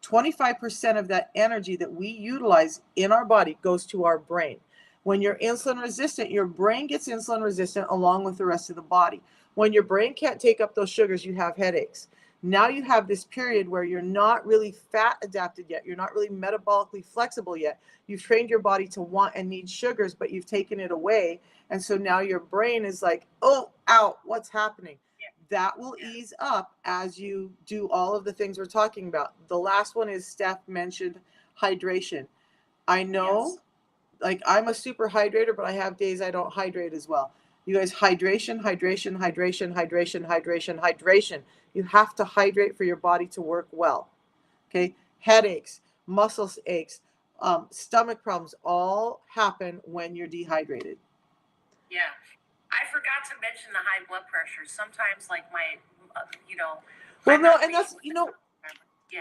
25% of that energy that we utilize in our body goes to our brain. When you're insulin resistant, your brain gets insulin resistant along with the rest of the body. When your brain can't take up those sugars, you have headaches. Now you have this period where you're not really fat adapted yet. You're not really metabolically flexible yet. You've trained your body to want and need sugars, but you've taken it away. And so now your brain is like, oh, ow, what's happening? That will ease up as you do all of the things we're talking about. The last one is Steph mentioned hydration. I know, like, I'm a super hydrator, but I have days I don't hydrate as well. You guys, hydration, hydration, hydration, hydration, hydration, hydration. You have to hydrate for your body to work well. Okay. Headaches, muscle aches, stomach problems all happen when you're dehydrated. Yeah. I forgot to mention the high blood pressure. Sometimes, like well, no, and that's,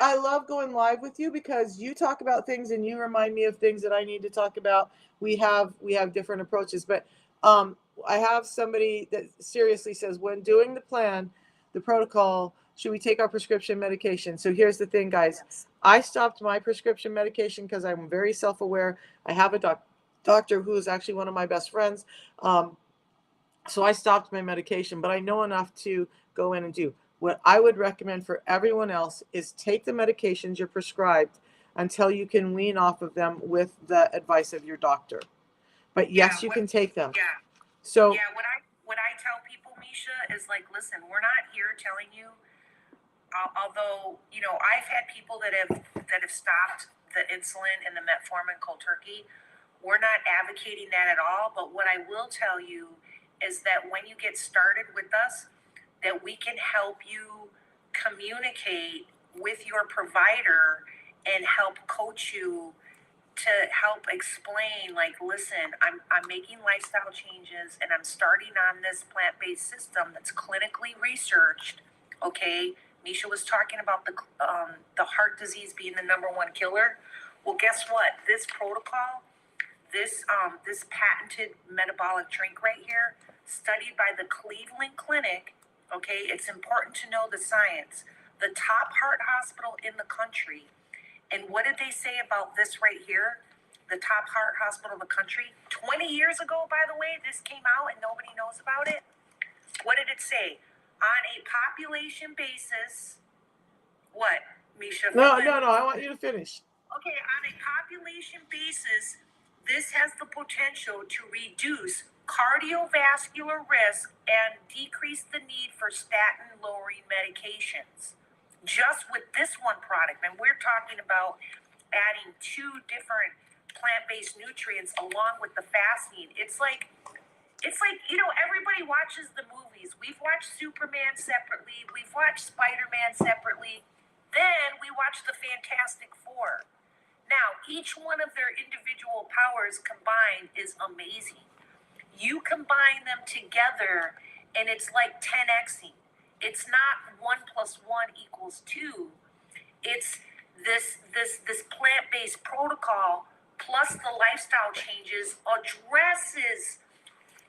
I love going live with you because you talk about things and you remind me of things that I need to talk about. We have different approaches, but I have somebody that seriously says, when doing the plan, the protocol, should we take our prescription medication? So here's the thing, guys. I stopped my prescription medication because I'm very self-aware. I have a doctor who is actually one of my best friends. So I stopped my medication, but I know enough to go in and do. What I would recommend for everyone else is take the medications you're prescribed until you can wean off of them with the advice of your doctor. But yes, you can take them. Yeah. So what I tell people, Misha, is like, listen, we're not here telling you. Although I've had people that have stopped the insulin and the metformin cold turkey. We're not advocating that at all. But what I will tell you is that when you get started with us, that we can help you communicate with your provider and help coach you to help explain, like, listen, I'm making lifestyle changes and I'm starting on this plant-based system that's clinically researched. Okay, Misha was talking about the heart disease being the number one killer. Well, guess what? This protocol, this patented metabolic drink right here, studied by the Cleveland Clinic. Okay, it's important to know the science. The top heart hospital in the country. And what did they say about this right here? The top heart hospital in the country. 20 years ago, by the way, this came out and nobody knows about it. What did it say? On a population basis, what, Misha? No, I want you to finish. Okay, on a population basis, this has the potential to reduce cardiovascular risk and decrease the need for statin-lowering medications. just with this one product. And we're talking about adding 2 different plant-based nutrients along with the fasting. It's like, you know, everybody watches the movies. We've watched Superman separately. We've watched Spider-Man separately. Then we watch the Fantastic Four. Now, each one of their individual powers combined is amazing. You combine them together and it's like 10xing. It's not 1 + 1 = 2. It's this plant-based protocol plus the lifestyle changes addresses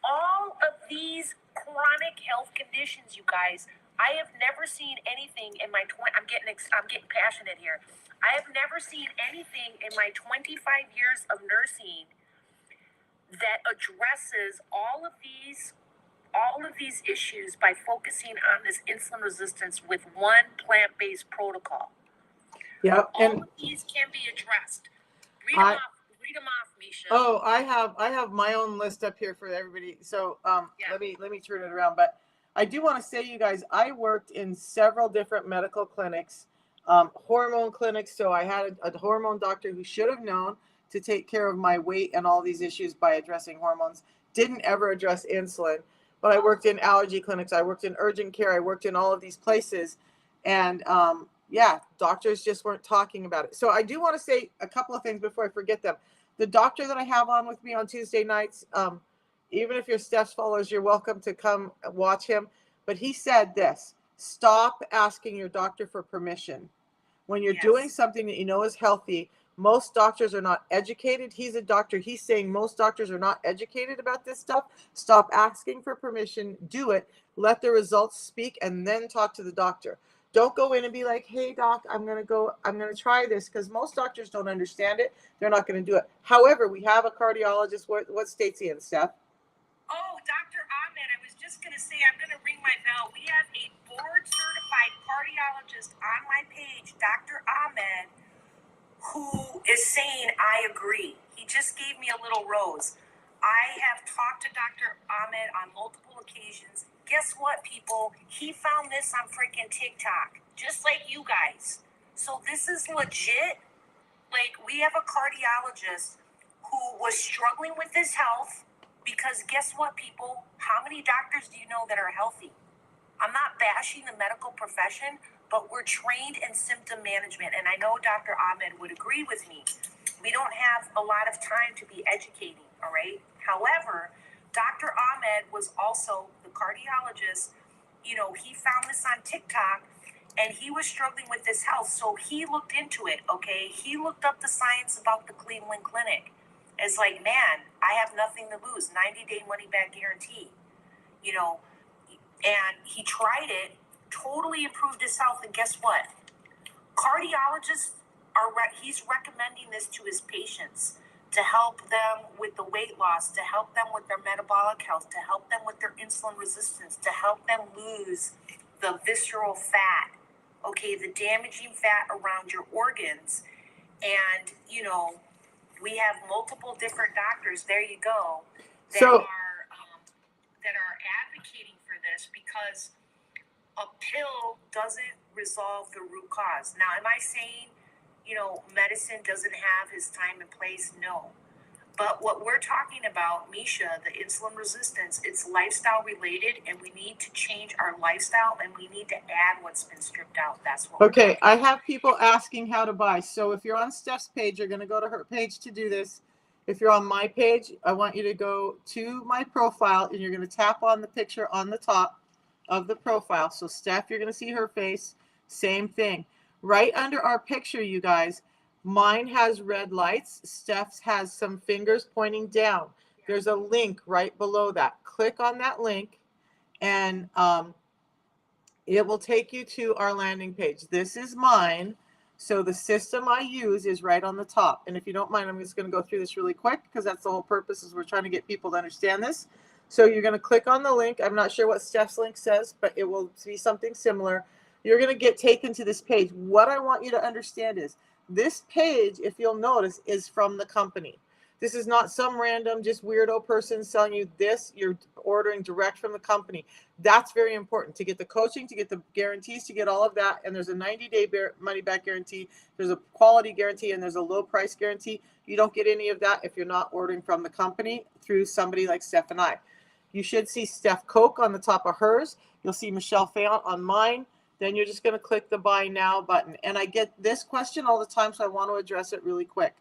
all of these chronic health conditions, you guys. I have never seen anything in my I'm getting passionate here. I have never seen anything in my 25 years of nursing that addresses all of these issues by focusing on this insulin resistance with one plant-based protocol. Yeah, all of these can be addressed. Read them off, Misha. Oh, I have my own list up here for everybody. So let me turn it around. But I do want to say, you guys, I worked in several different medical clinics, hormone clinics. So I had a hormone doctor who should have known to take care of my weight and all these issues by addressing hormones. Didn't ever address insulin. But I worked in allergy clinics. I worked in urgent care. I worked in all of these places. And doctors just weren't talking about it. So I do want to say a couple of things before I forget them. The doctor that I have on with me on Tuesday nights, even if you're Steph's followers, you're welcome to come watch him. But he said this: stop asking your doctor for permission. When you're doing something that you know is healthy, most doctors are not educated. He's a doctor. He's saying most doctors are not educated about this stuff. Stop asking for permission. Do it. Let the results speak, and then talk to the doctor. Don't go in and be like, hey, doc, I'm going to try this, because most doctors don't understand it. They're not going to do it. However, we have a cardiologist. What state's he in, Steph? Oh, Dr. Ahmed, I was just going to say, I'm going to ring my bell. We have a board-certified cardiologist on my page, Dr. Ahmed, who is saying, I agree. He just gave me a little rose. I have talked to Dr. Ahmed on multiple occasions. Guess what, people? He found this on freaking TikTok, just like you guys. So this is legit. Like, we have a cardiologist who was struggling with his health because guess what, people? How many doctors do you know that are healthy? I'm not bashing the medical profession, but we're trained in symptom management. And I know Dr. Ahmed would agree with me. We don't have a lot of time to be educating, all right? However, Dr. Ahmed was also the cardiologist. You know, he found this on TikTok and he was struggling with his health. So he looked into it, okay? He looked up the science about the Cleveland Clinic. It's like, man, I have nothing to lose. 90-day money-back guarantee, you know. And he tried it, totally improved his health. And guess what? Cardiologists he's recommending this to his patients to help them with the weight loss, to help them with their metabolic health, to help them with their insulin resistance, to help them lose the visceral fat, okay, the damaging fat around your organs. And, you know, we have multiple different doctors, there you go, that are advocating for this, because a pill doesn't resolve the root cause. Now, am I saying, you know, medicine doesn't have its time and place? No. But what we're talking about, Misha, the insulin resistance, it's lifestyle related, and we need to change our lifestyle, and we need to add what's been stripped out. That's what Okay, I have people asking how to buy. So if you're on Steph's page, you're going to go to her page to do this. If you're on my page, I want you to go to my profile, and you're going to tap on the picture on the top of the profile. So Steph, you're going to see her face. Same thing. Right under our picture, you guys, mine has red lights. Steph's has some fingers pointing down. There's a link right below that. Click on that link, and it will take you to our landing page. This is mine. So the system I use is right on the top. And if you don't mind, I'm just going to go through this really quick, because that's the whole purpose, is we're trying to get people to understand this. So you're going to click on the link. I'm not sure what Steph's link says, but it will be something similar. You're going to get taken to this page. What I want you to understand is this page, if you'll notice, is from the company. This is not some random, just weirdo person selling you this. You're ordering direct from the company. That's very important to get the coaching, to get the guarantees, to get all of that. And there's a 90-day money back guarantee. There's a quality guarantee, and there's a low price guarantee. You don't get any of that if you're not ordering from the company through somebody like Steph and I. You should see Steph Koch on the top of hers. You'll see Michelle Fayant on mine. Then you're just going to click the buy now button. And I get this question all the time, so I want to address it really quick.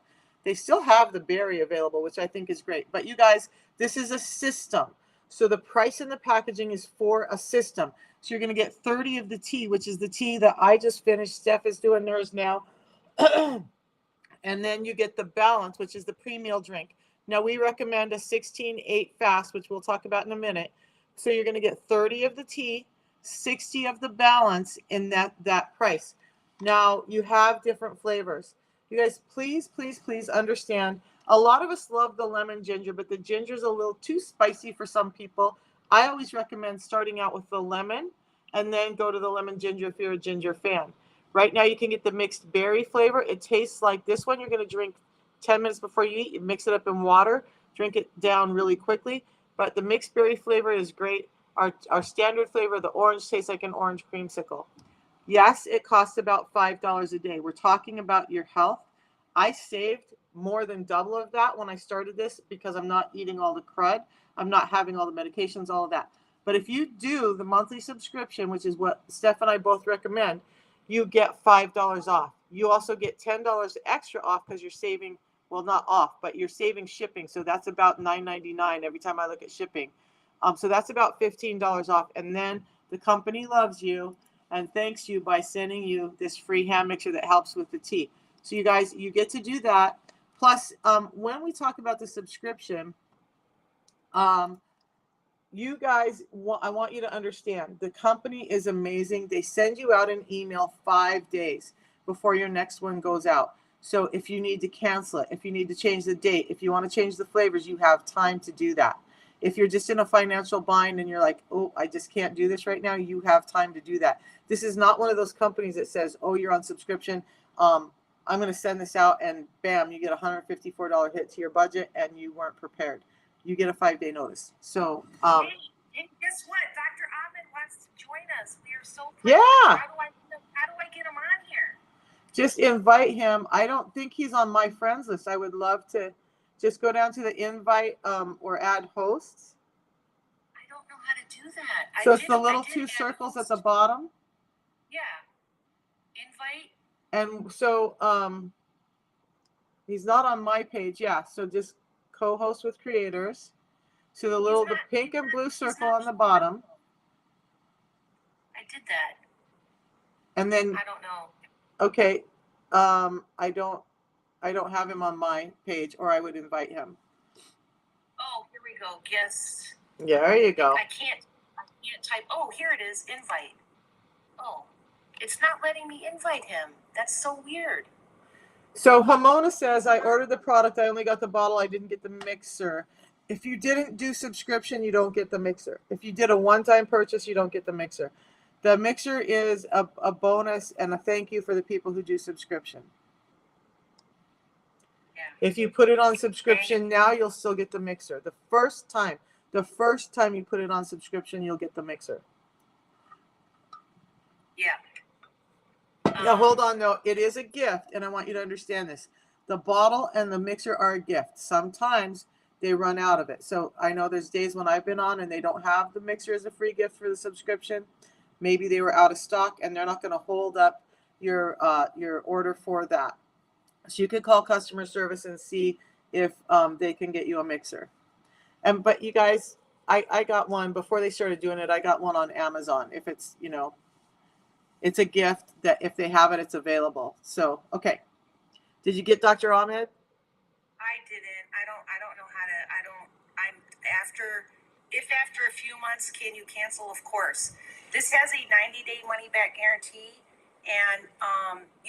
They still have the berry available, which I think is great. But you guys, this is a system. So the price in the packaging is for a system. So you're going to get 30 of the tea, which is the tea that I just finished. Steph is doing hers now. And then you get the balance, which is the pre-meal drink. Now we recommend a 16-8 fast, which we'll talk about in a minute. So you're going to get 30 of the tea, 60 of the balance in that price. Now you have different flavors. You guys, please understand. A lot of us love the lemon ginger, but the ginger is a little too spicy for some people. I always recommend starting out with the lemon and then go to the lemon ginger if you're a ginger fan. Right now you can get the mixed berry flavor. It tastes like this one you're going to drink 10 minutes before you eat. You mix it up in water, drink it down really quickly. But the mixed berry flavor is great. Our standard flavor, the orange, tastes like an orange creamsicle. Yes, it costs about $5 a day. We're talking about your health. I saved more than double of that when I started this because I'm not eating all the crud. I'm not having all the medications, all of that. But if you do the monthly subscription, which is what Steph and I both recommend, you get $5 off. You also get $10 extra off because you're saving, well, not off, but you're saving shipping. So that's about $9.99 every time I look at shipping. So that's about $15 off. And then the company loves you and thanks you by sending you this free hand mixer that helps with the tea. So you guys, you get to do that. Plus, when we talk about the subscription, you guys, I want you to understand, the company is amazing. They send you out an email 5 days before your next one goes out. So if you need to cancel it, if you need to change the date, if you want to change the flavors, you have time to do that. If you're just in a financial bind and you're like, oh, I just can't do this right now, you have time to do that. This is not one of those companies that says, oh, you're on subscription. I'm going to send this out and bam, you get a $154 hit to your budget and you weren't prepared. You get a 5-day notice. So, hey, guess what? Dr. Ahmed wants to join us. We are so proud. Yeah. How do I get him on here? Just invite him. I don't think he's on my friends list. I would love to just go down to the invite or add hosts. I don't know how to do that. So it's the little 2 circles at the bottom. Yeah. Invite. And so he's not on my page. Yeah. So just co-host with creators. So the pink and blue circle on the bottom. I did that. And then I don't know. Okay. I don't have him on my page, or I would invite him. Oh, here we go. Guess. Yeah, there you go. I can't type. Oh, here it is. Invite. Oh, it's not letting me invite him. That's so weird. So Hamona says, I ordered the product. I only got the bottle. I didn't get the mixer. If you didn't do subscription, you don't get the mixer. If you did a one-time purchase, you don't get the mixer. The mixer is a bonus and a thank you for the people who do subscription. Yeah. If you put it on subscription now, you'll still get the mixer. The first time you put it on subscription, you'll get the mixer. Yeah. Now, hold on, though. It is a gift, and I want you to understand this. The bottle and the mixer are a gift. Sometimes they run out of it. So I know there's days when I've been on and they don't have the mixer as a free gift for the subscription. Maybe they were out of stock, and they're not going to hold up your order for that. So you can call customer service and see if they can get you a mixer. But you guys, I got one before they started doing it. I got one on Amazon. If it's, it's a gift that if they have it, it's available. So, okay. Did you get Dr. Ahmed? I didn't. I don't know how to, if after a few months, can you cancel? Of course. This has a 90-day money-back guarantee. And,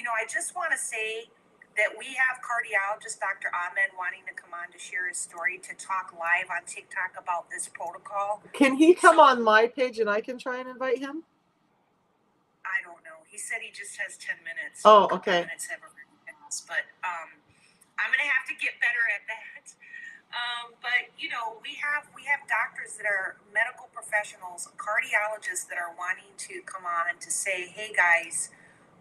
I just want to say that we have cardiologist Dr. Ahmed wanting to come on to share his story, to talk live on TikTok about this protocol. Can he come on my page and I can try and invite him? I don't know. He said he just has 10 minutes. Oh, okay. Minutes have already passed, but I'm going to have to get better at that. But you know, we have doctors that are medical professionals, cardiologists that are wanting to come on to say, "Hey guys,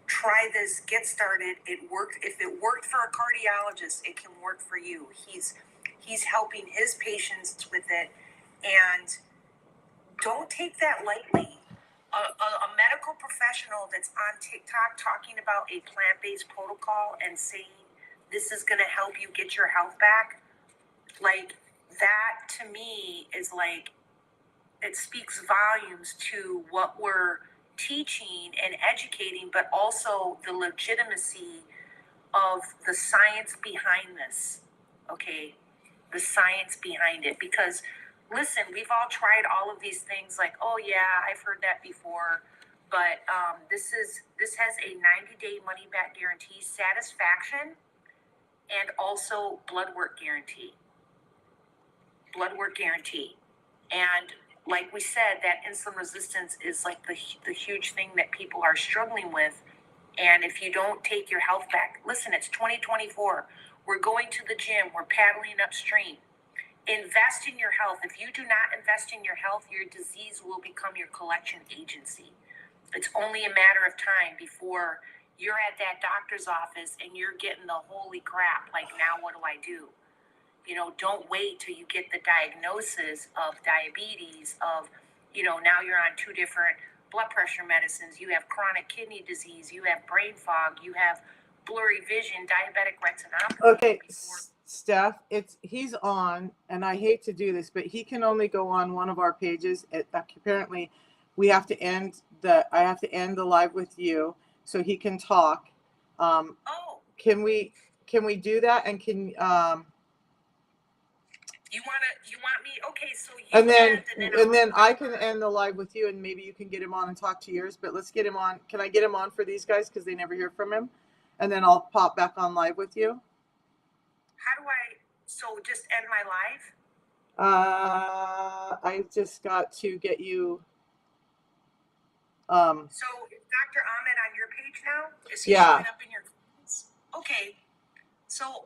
try this, get started. It worked. If it worked for a cardiologist, it can work for you." He's helping his patients with it, and don't take that lightly. A medical professional that's on TikTok talking about a plant-based protocol and saying this is going to help you get your health back, like that to me is like, it speaks volumes to what we're teaching and educating, but also the legitimacy of the science behind this. Okay, the science behind it. Because listen, we've all tried all of these things, like, oh yeah, I've heard that before, but this has a 90-day money back guarantee, satisfaction, and also blood work guarantee. And like we said, that insulin resistance is like the huge thing that people are struggling with. And if you don't take your health back, listen, it's 2024. We're going to the gym. We're paddling upstream. Invest in your health. If you do not invest in your health, your disease will become your collection agency. It's only a matter of time before you're at that doctor's office and you're getting the holy crap. Like, now what do I do? You know, don't wait till you get the diagnosis of diabetes, of, you know, now you're on 2 different blood pressure medicines. You have chronic kidney disease. You have brain fog. You have blurry vision, diabetic retinopathy. Okay, Steph, he's on, and I hate to do this, but he can only go on one of our pages. Apparently, we have to end I have to end the live with you so he can talk. Can we do that? And can you want me? Okay, so you and then I can end the live with you, and maybe you can get him on and talk to yours. But let's get him on. Can I get him on for these guys because they never hear from him? And then I'll pop back on live with you. How do I? So just end my live? I just got to get you. So is Dr. Ahmed on your page now? Is he Yeah. showing up in your comments? Okay. So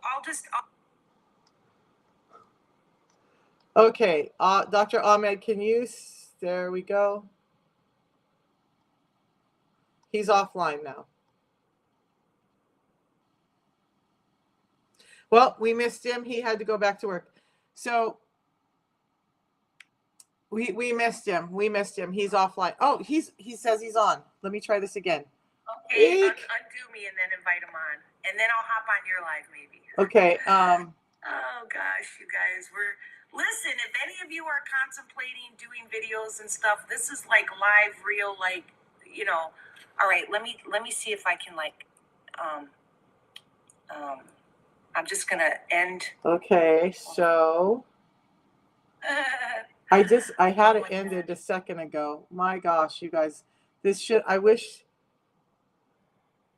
Okay, Dr. Ahmed, can you? There we go. He's offline now. Well, we missed him. He had to go back to work. So we missed him. He's offline. Oh, he says he's on. Let me try this again. Okay, undo me and then invite him on. And then I'll hop on your live maybe. Okay. Oh gosh, you guys, listen, if any of you are contemplating doing videos and stuff, this is like live, real, like, you know. All right, let me see if I can, like, I'm just gonna end. Okay, so I had it ended a second ago. My gosh, you guys, I wish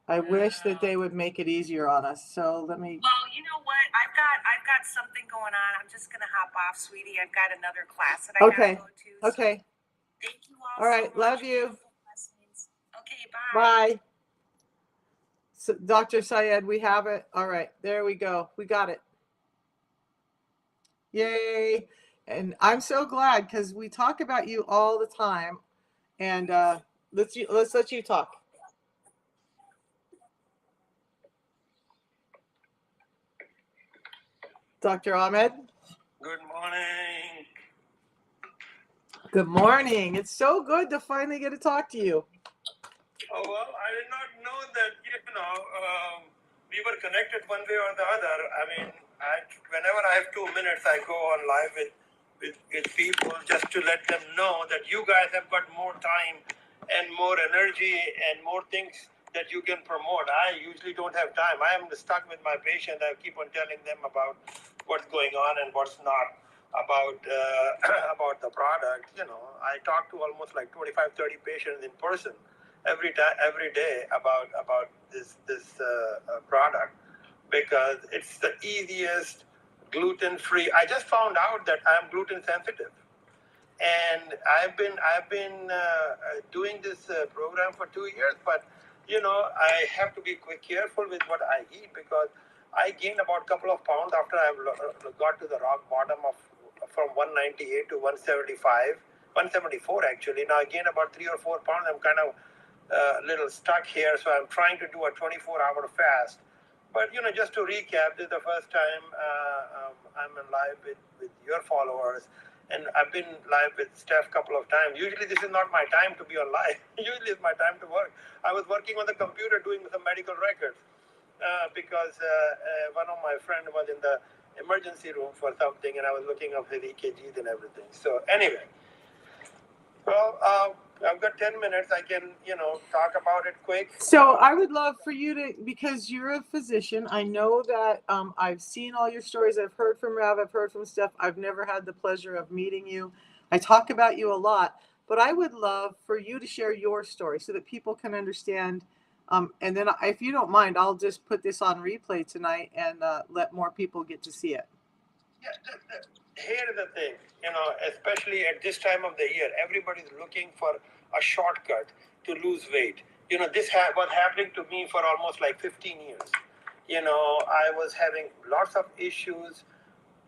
that they would make it easier on us. So let me. Well, you know what? I've got something going on. I'm just gonna hop off, sweetie. I've got another class that I gotta go to. So okay. Thank you all. All right, so much. love you. Okay, bye. Bye. So, Dr. Syed, we have it. All right, there we go. We got it. Yay. And I'm so glad because we talk about you all the time. And let's let you talk. Dr. Ahmed. Good morning. Good morning. It's so good to finally get to talk to you. Oh, well, I did not know that, we were connected one way or the other. I mean, whenever I have 2 minutes, I go on live with people just to let them know that you guys have got more time and more energy and more things that you can promote. I usually don't have time. I am stuck with my patient. I keep on telling them about what's going on and what's not about about the product. You know, I talk to almost like 25, 30 patients in person every day about this product because it's the easiest gluten-free. I just found out that I'm gluten sensitive, and I've been doing this program for 2 years, but I have to be careful with what I eat because I gained about a couple of pounds after I got to the rock bottom of from 198 to 175, 174 actually. Now I gained about 3 or 4 pounds. I'm kind of little stuck here, so I'm trying to do a 24-hour fast. But just to recap, this is the first time I'm in live with your followers, and I've been live with Steph a couple of times. Usually this is not my time to be on live. Usually it's my time to work. I was working on the computer doing some medical records because one of my friends was in the emergency room for something, and I was looking up his EKGs and everything. So anyway, well, I've got 10 minutes. I can, talk about it quick. So I would love for you to, because you're a physician, I know that I've seen all your stories. I've heard from Rav, I've heard from Steph. I've never had the pleasure of meeting you. I talk about you a lot, but I would love for you to share your story so that people can understand. And then if you don't mind, I'll just put this on replay tonight and let more people get to see it. Yeah, here's the thing, especially at this time of the year, everybody's looking for a shortcut to lose weight. This was happening to me for almost like 15 years. I was having lots of issues.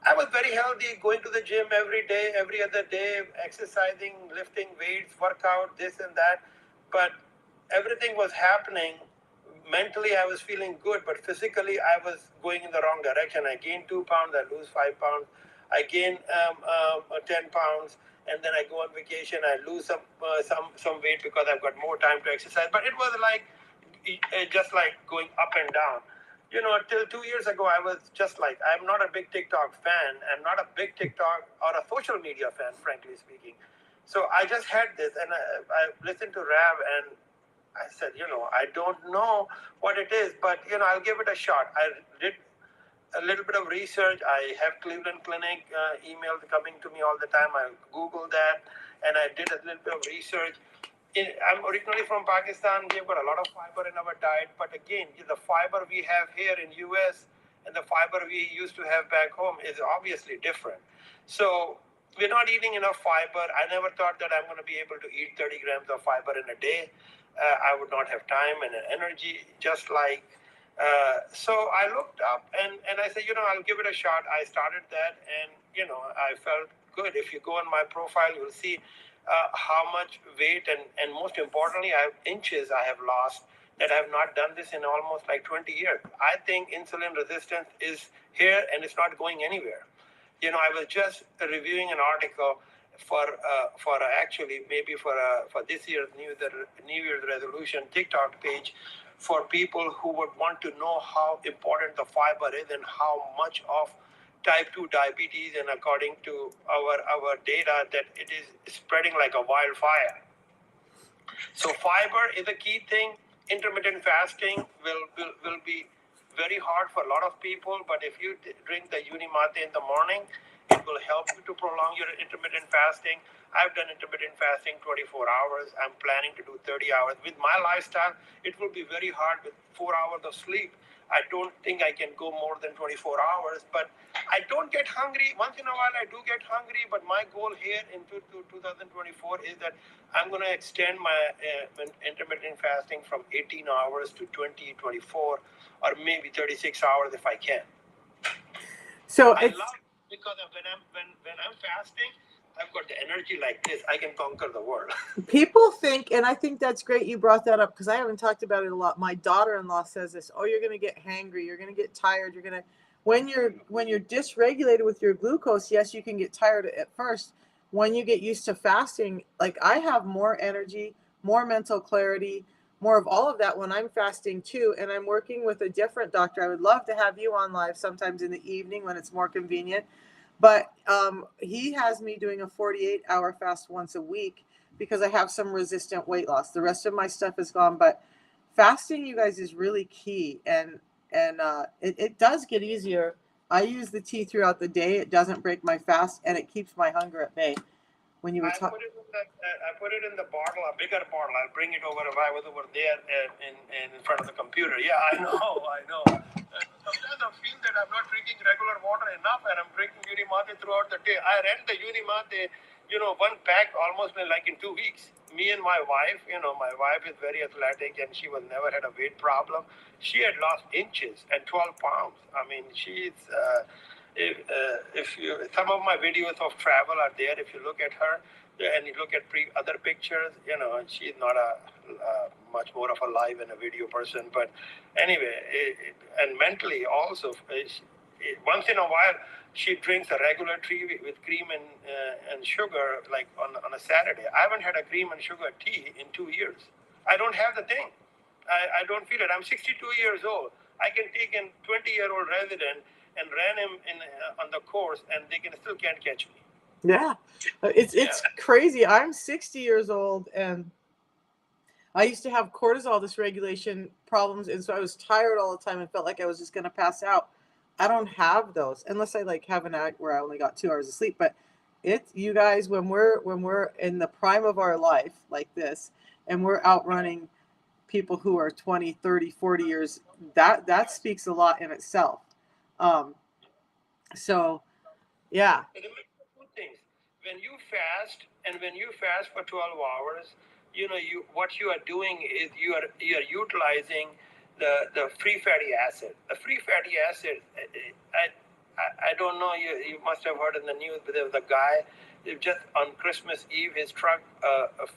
I was very healthy, going to the gym every day, every other day, exercising, lifting weights, workout, this and that. But everything was happening. Mentally, I was feeling good, but physically, I was going in the wrong direction. I gained 2 pounds, I lose 5 pounds. I gain 10 pounds, and then I go on vacation. I lose some weight because I've got more time to exercise. But it was like just like going up and down. Till 2 years ago, I was just like, I'm not a big TikTok fan. I'm not a big TikTok or a social media fan, frankly speaking. So I just had this, and I listened to Rav, and I said, I don't know what it is, but, I'll give it a shot. I did a little bit of research. I have Cleveland Clinic emails coming to me all the time. I Googled that, and I did a little bit of research. I'm originally from Pakistan. We've got a lot of fiber in our diet, but again, the fiber we have here in US and the fiber we used to have back home is obviously different. So we're not eating enough fiber. I never thought that I'm going to be able to eat 30 grams of fiber in a day. I would not have time and energy, just like. So I looked up and I said, I'll give it a shot. I started that, and, I felt good. If you go on my profile, you'll see how much weight and most importantly, inches I have lost that I have not done this in almost like 20 years. I think insulin resistance is here and it's not going anywhere. I was just reviewing an article for actually maybe for this year's New Year's resolution TikTok page for people who would want to know how important the fiber is and how much of type 2 diabetes, and according to our data, that it is spreading like a wildfire. So fiber is a key thing. Intermittent fasting will be very hard for a lot of people, but if you drink the Uni Mate in the morning, it will help you to prolong your intermittent fasting. I've done intermittent fasting 24 hours. I'm planning to do 30 hours. With my lifestyle, it will be very hard with 4 hours of sleep. I don't think I can go more than 24 hours, but I don't get hungry. Once in a while, I do get hungry, but my goal here in 2024 is that I'm going to extend my intermittent fasting from 18 hours to 20, 24, or maybe 36 hours if I can. So I love it because when I'm fasting, I've got the energy like this. I can conquer the world. People think, and I think that's great you brought that up because I haven't talked about it a lot. My daughter-in-law says this, oh, you're going to get hangry. You're going to get tired. When you're dysregulated with your glucose, yes, you can get tired at first. When you get used to fasting, like I have more energy, more mental clarity, more of all of that when I'm fasting too. And I'm working with a different doctor. I would love to have you on live sometimes in the evening when it's more convenient. But he has me doing a 48-hour fast once a week because I have some resistant weight loss. The rest of my stuff is gone, but fasting, you guys, is really key. And it does get easier. I use the tea throughout the day. It doesn't break my fast, and it keeps my hunger at bay. When you were I put it in the bottle, a bigger bottle. I'll bring it over if I was over there in front of the computer. Yeah, I know. Sometimes I feel that I'm not drinking regular water enough, and I'm drinking Uni Mate throughout the day. I read the Uni Mate one pack almost like in 2 weeks. Me and my wife, my wife is very athletic and she was never had a weight problem. She had lost inches and 12 pounds. I mean, she's, if you, some of my videos of travel are there. If you look at her and you look at other pictures, she's not much more of a live and a video person. But anyway, and mentally also, once in a while, she drinks a regular tea with cream and sugar, like on a Saturday. I haven't had a cream and sugar tea in 2 years. I don't have the thing. I don't feel it. I'm 62 years old. I can take a 20-year-old resident and ran him on the course, and they still can't catch me. Yeah, it's crazy. I'm 60 years old, and I used to have cortisol dysregulation problems, and so I was tired all the time and felt like I was just going to pass out. I don't have those unless I like have a night where I only got 2 hours of sleep. But it's you guys when we're in the prime of our life like this, and we're outrunning people who are 20, 30, 40 years, that speaks a lot in itself. Um, so yeah. Remember two things. When you fast and when you fast for 12 hours, what you are doing is you are utilizing the free fatty acid. The free fatty acid, I don't know, you must have heard in the news, but there was a guy just on Christmas Eve, his truck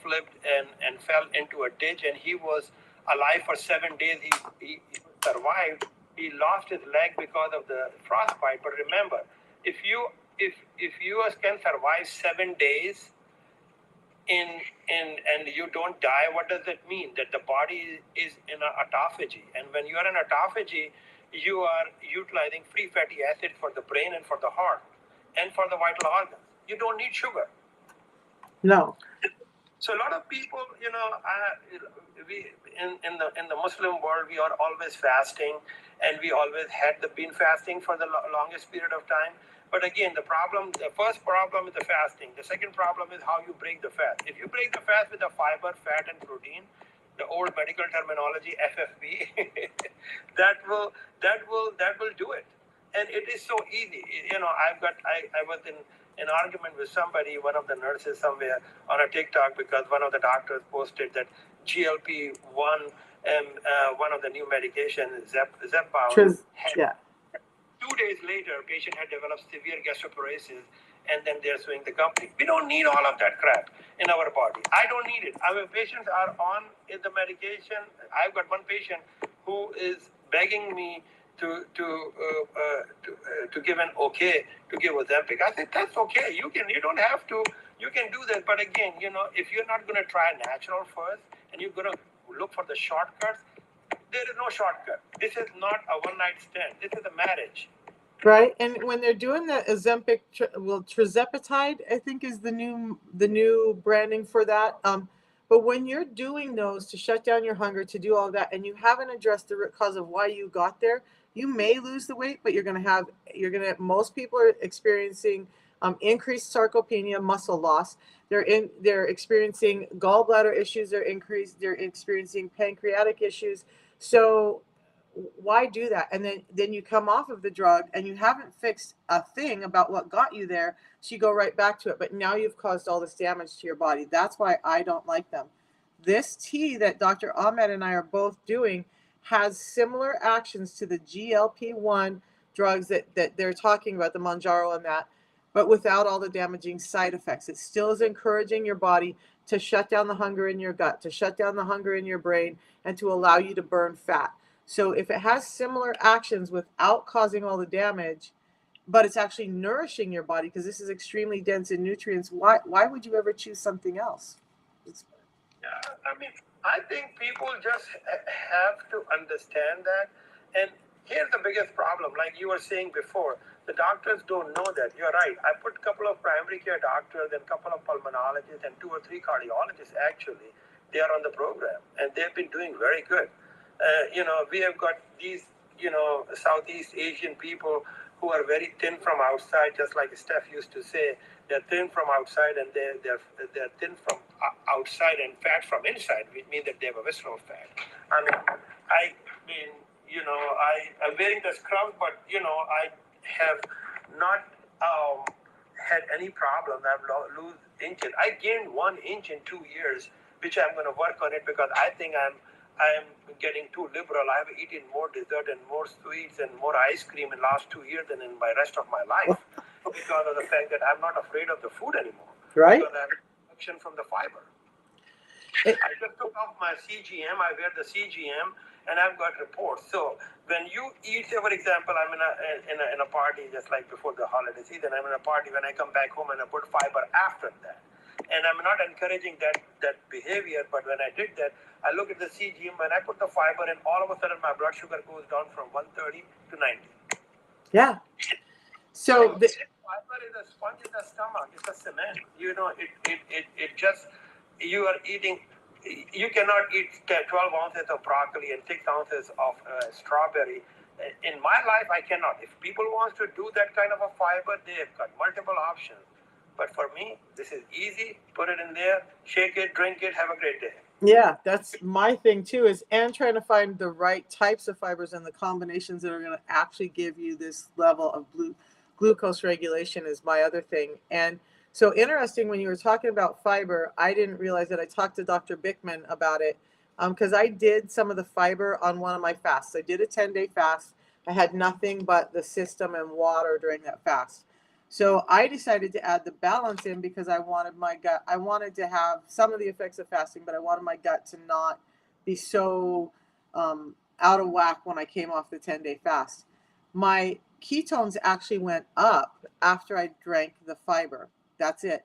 flipped and fell into a ditch, and he was alive for 7 days. He survived. He lost his leg because of the frostbite. But remember, if you can survive 7 days and you don't die, what does it mean? That the body is in autophagy, and when you are in autophagy, you are utilizing free fatty acid for the brain and for the heart and for the vital organs. You don't need sugar. No. So a lot of people, we in the Muslim world, we are always fasting, and we always had been fasting for the longest period of time. But again, the first problem is the fasting. The second problem is how you break the fast. If you break the fast with the fiber, fat, and protein, the old medical terminology FFP, that will do it. And it is so easy. I was in an argument with somebody, one of the nurses somewhere on a TikTok, because one of the doctors posted that GLP-1 and one of the new medications, Zepbound, yeah. 2 days later, patient had developed severe gastroparesis, and then they're suing the company. We don't need all of that crap in our body. I don't need it. Our patients are on the medication. I've got one patient who is begging me to give an okay to give Ozempic. I said, that's okay. You don't have to. You can do that. But again, if you're not going to try natural first and you're going to look for the shortcuts, there is no shortcut. This is not a one-night stand. This is a marriage. Right, and when they're doing the Ozempic, tirzepatide, I think is the new branding for that. But when you're doing those to shut down your hunger, to do all that, and you haven't addressed the root cause of why you got there, you may lose the weight, but most people are experiencing increased sarcopenia, muscle loss. They're experiencing gallbladder issues. They're experiencing pancreatic issues. So why do that? And then you come off of the drug and you haven't fixed a thing about what got you there, so you go right back to it, but now you've caused all this damage to your body. That's why I don't like them. This tea that Dr. Ahmed and I are both doing has similar actions to the GLP-1 drugs that they're talking about, the Mounjaro and that, but without all the damaging side effects. It still is encouraging your body to shut down the hunger in your gut, to shut down the hunger in your brain, and to allow you to burn fat. So if it has similar actions without causing all the damage, but it's actually nourishing your body, because this is extremely dense in nutrients, why would you ever choose something else? I think people just have to understand that. And here's the biggest problem, like you were saying before, the doctors don't know that. You're right. I put a couple of primary care doctors and a couple of pulmonologists and 2 or 3 cardiologists, actually. They are on the program, and they've been doing very good. We have got these, Southeast Asian people who are very thin from outside, just like Steph used to say. They're thin from outside, and they're thin from outside and fat from inside, which means that they have a visceral fat. I'm wearing the scrubs, but I have not had any problem. I've inches. I gained 1 inch in 2 years, which I'm going to work on it because I think I'm getting too liberal. I've eaten more dessert and more sweets and more ice cream in the last 2 years than in my rest of my life because of the fact that I'm not afraid of the food anymore. Right. Because I'm action from the fiber. I just took off my CGM. I wear the CGM, and I've got reports. So when you eat, say for example, I'm in a party just like before the holiday season. I'm in a party. When I come back home and I put fiber after that, and I'm not encouraging that behavior. But when I did that, I look at the CGM. When I put the fiber in, all of a sudden my blood sugar goes down from 130 to 90. Yeah. So fiber is a sponge in the stomach. It's a cement. You know, it just, you are eating, you cannot eat 12 ounces of broccoli and 6 ounces of strawberry. In my life, I cannot. If people want to do that kind of a fiber, they have got multiple options. But for me, this is easy. Put it in there, shake it, drink it, have a great day. Yeah, that's my thing too, is and trying to find the right types of fibers and the combinations that are going to actually give you this level of glucose regulation is my other thing. And so interesting, when you were talking about fiber, I didn't realize that I talked to Dr. Bickman about it because I did some of the fiber on one of my fasts. I did a 10-day fast. I had nothing but the system and water during that fast. So I decided to add the balance in because I wanted my gut, I wanted to have some of the effects of fasting, but I wanted my gut to not be so out of whack when I came off the 10-day fast. My ketones actually went up after I drank the fiber. That's it.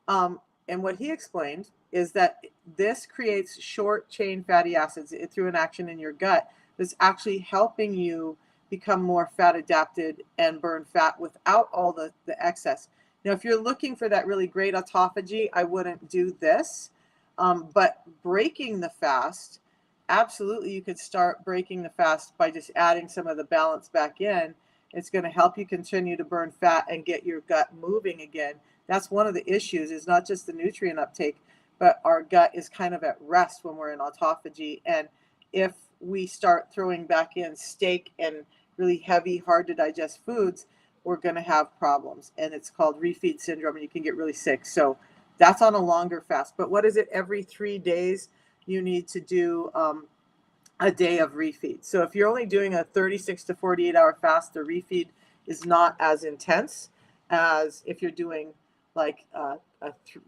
And what he explained is that this creates short chain fatty acids through an action in your gut that's actually helping you become more fat adapted and burn fat without all the excess. Now, if you're looking for that really great autophagy, I wouldn't do this. But breaking the fast, absolutely, you could start breaking the fast by just adding some of the balance back in. It's going to help you continue to burn fat and get your gut moving again. That's one of the issues, is not just the nutrient uptake, but our gut is kind of at rest when we're in autophagy. And if we start throwing back in steak and really heavy, hard to digest foods, we're going to have problems. And it's called refeed syndrome, and you can get really sick. So that's on a longer fast. But what is it? Every 3 days, you need to do a day of refeed. So if you're only doing a 36 to 48 hour fast, the refeed is not as intense as if you're doing like a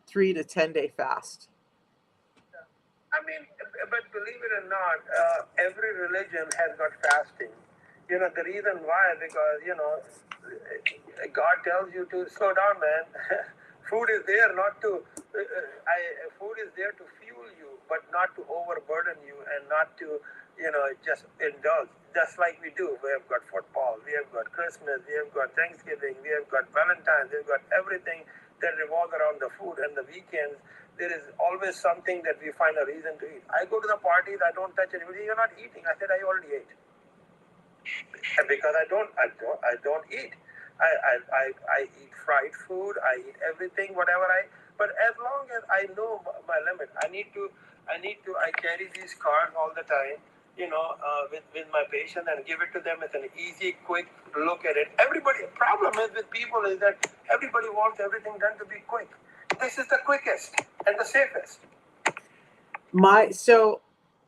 3 to 10 day fast. I mean, but believe it or not, every religion has got fasting. You know, the reason why, because, you know, God tells you to slow down, man. Food is there not to, food is there to fuel you, but not to overburden you and not to, you know, just indulge. Just like we do. We have got football, we have got Christmas, we have got Thanksgiving, we have got Valentine's, we've got everything that revolves around the food. And the weekends, there is always something that we find a reason to eat. I go to the parties, I don't touch anybody. You're not eating. I said, I already ate. Because I don't eat. I eat fried food. I eat everything, whatever but as long as I know my limit, I carry these cards all the time, you know, with my patient and give it to them as an easy, quick look at it. Problem is with people is that everybody wants everything done to be quick. This is the quickest and the safest. So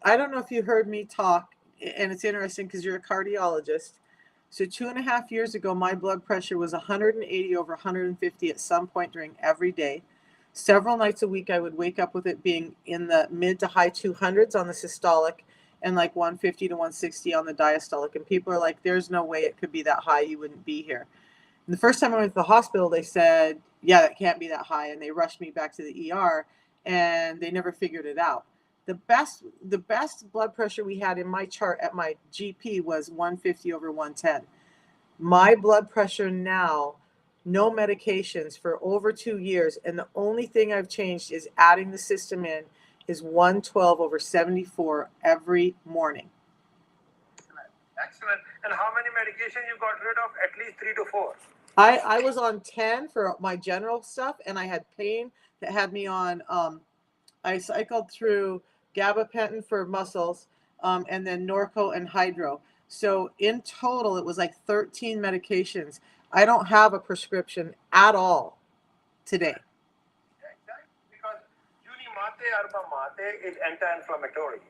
I don't know if you heard me talk, and it's interesting because you're a cardiologist. So 2.5 years ago, my blood pressure was 180 over 150 at some point during every day. Several nights a week, I would wake up with it being in the mid to high 200s on the systolic and like 150 to 160 on the diastolic. And people are like, there's no way it could be that high. You wouldn't be here. And the first time I went to the hospital, they said, yeah, that can't be that high. And they rushed me back to the ER, and they never figured it out. The best blood pressure we had in my chart at my GP was 150 over 110. My blood pressure now, no medications for over 2 years, and the only thing I've changed is adding the system in, is 112 over 74 every morning. Excellent. And how many medications you got rid of? At least 3 to 4. I was on 10 for my general stuff, and I had pain that had me on, I cycled through gabapentin for muscles, and then Norco and Hydro. So in total, it was like 13 medications. I don't have a prescription at all today. yerba mate is anti-inflammatory.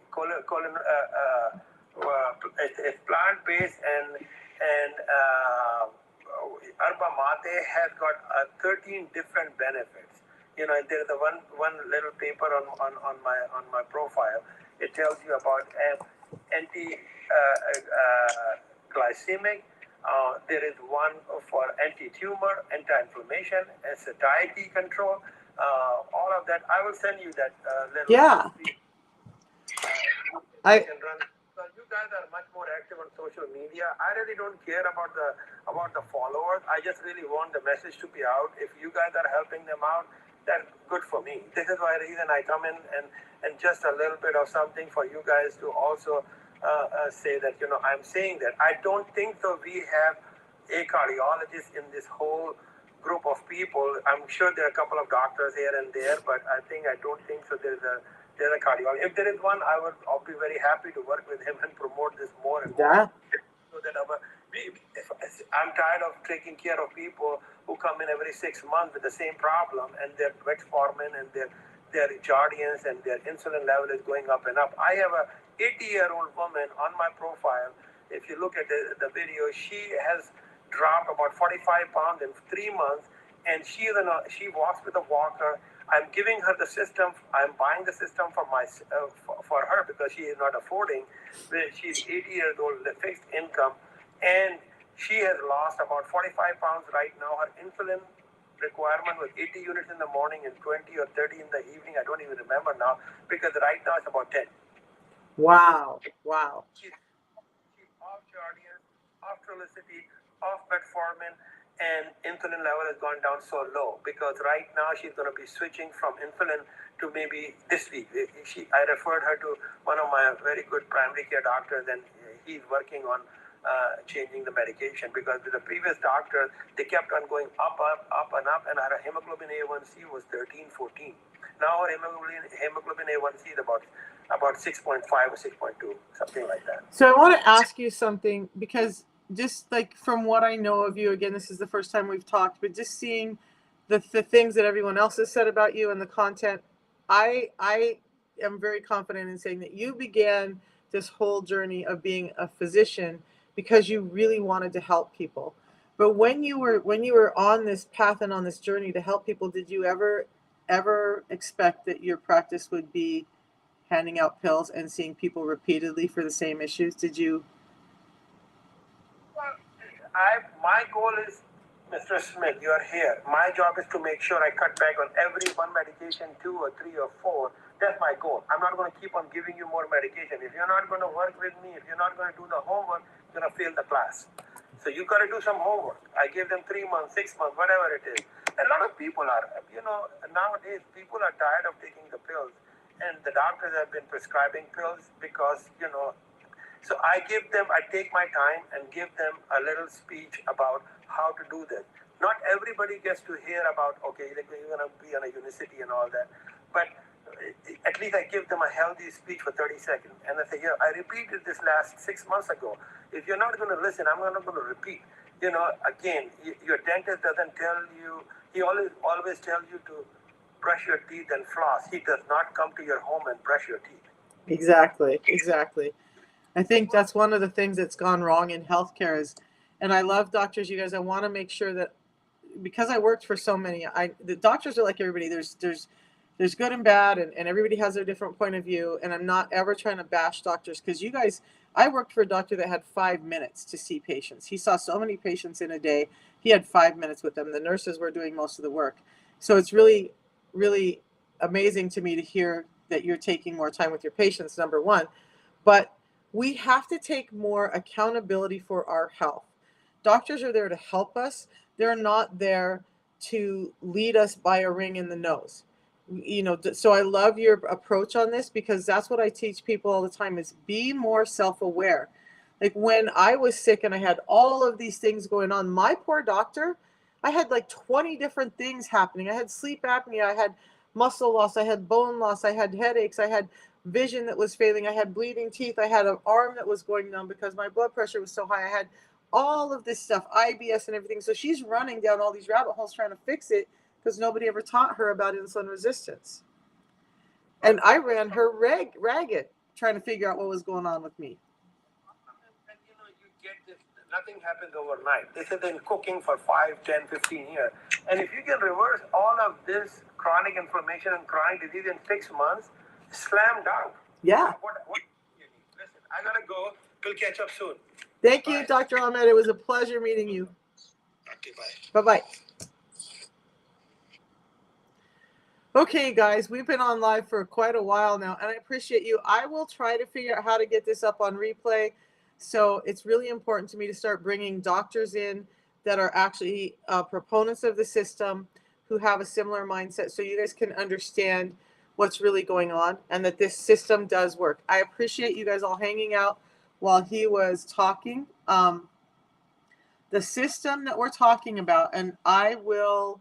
It's plant-based, and yerba mate has got 13 different benefits. You know, there is a one little paper on my profile. It tells you about anti-glycemic. There is one for anti-tumor, anti-inflammation, satiety control. All of that. I will send you that little. Yeah. I can run. Because you guys are much more active on social media. I really don't care about the followers. I just really want the message to be out. If you guys are helping them out, that's good for me. This is why reason I come in and just a little bit of something for you guys to also say that, you know, I'm saying that. I don't think so we have a cardiologist in this whole group of people. I'm sure there are a couple of doctors here and there, but I don't think so there's a cardiologist. If there is one, I'll be very happy to work with him and promote this more and more. So that I'm tired of taking care of people who come in every 6 months with the same problem, and their metformin and their Jardians and their insulin level is going up and up. I have a 80-year-old woman on my profile. If you look at the video, she has dropped about 45 pounds in 3 months, and she walks with a walker. I'm giving her the system. I'm buying the system for her because she is not affording. She's 80 years old, with fixed income, and she has lost about 45 pounds right now. Her insulin requirement was 80 units in the morning and 20 or 30 in the evening. I don't even remember now, because right now it's about 10. Wow. She's off Jardian, off Trulicity, off metformin, and insulin level has gone down so low, because right now she's going to be switching from insulin to maybe this week. I referred her to one of my very good primary care doctors, and he's working on changing the medication, because with the previous doctor, they kept on going up, and her hemoglobin A1C was 13, 14. Now her hemoglobin A1C is about 6.5 or 6.2, something like that. So I want to ask you something, because just like from what I know of you, again, this is the first time we've talked, but just seeing the things that everyone else has said about you and the content, I am very confident in saying that you began this whole journey of being a physician because you really wanted to help people. But when you were on this path and on this journey to help people, did you ever expect that your practice would be handing out pills and seeing people repeatedly for the same issues? Did you? Well, my goal is, Mr. Smith, you are here. My job is to make sure I cut back on every one medication, 2 or 3 or 4. That's my goal. I'm not going to keep on giving you more medication. If you're not going to work with me, if you're not going to do the homework, you're going to fail the class. So you got to do some homework. I give them 3 months, 6 months, whatever it is. A lot of people are, nowadays people are tired of taking the pills. And the doctors have been prescribing pills because, so I take my time and give them a little speech about how to do this. Not everybody gets to hear about, okay, you're going to be on a unicity and all that. But at least I give them a healthy speech for 30 seconds. And I say, I repeated this last 6 months ago. If you're not going to listen, I'm not going to repeat. Again, your dentist doesn't tell you, he always tells you to brush your teeth and floss. He does not come to your home and brush your teeth. Exactly. I think that's one of the things that's gone wrong in healthcare is, and I love doctors, you guys, I want to make sure that, because I worked for so many, the doctors are like everybody. There's good and bad, and everybody has their different point of view, and I'm not ever trying to bash doctors, because you guys, I worked for a doctor that had 5 minutes to see patients. He saw so many patients in a day. He had 5 minutes with them. The nurses were doing most of the work. So it's really, really amazing to me to hear that you're taking more time with your patients, number one. But we have to take more accountability for our health. Doctors are there to help us. They're not there to lead us by a ring in the nose. So I love your approach on this, because that's what I teach people all the time is be more self-aware. Like when I was sick and I had all of these things going on, my poor doctor, I had like 20 different things happening. I had sleep apnea, I had muscle loss, I had bone loss, I had headaches, I had vision that was failing, I had bleeding teeth, I had an arm that was going numb because my blood pressure was so high, I had all of this stuff, IBS and everything. So she's running down all these rabbit holes trying to fix it because nobody ever taught her about insulin resistance. And I ran her ragged trying to figure out what was going on with me. And you get this, nothing happens overnight. This has been cooking for 5, 10, 15 years. And if you can reverse all of this chronic inflammation and chronic disease in 6 months, slam dunk. Yeah. What you need. Listen, I gotta go. We'll catch up soon. Thank you, Dr. Ahmed. It was a pleasure meeting you. Okay, bye. Bye-bye. Okay, guys, we've been on live for quite a while now, and I appreciate you. I will try to figure out how to get this up on replay. So it's really important to me to start bringing doctors in that are actually proponents of the system, who have a similar mindset, so you guys can understand what's really going on and that this system does work. I appreciate you guys all hanging out while he was talking. The system that we're talking about, and I will,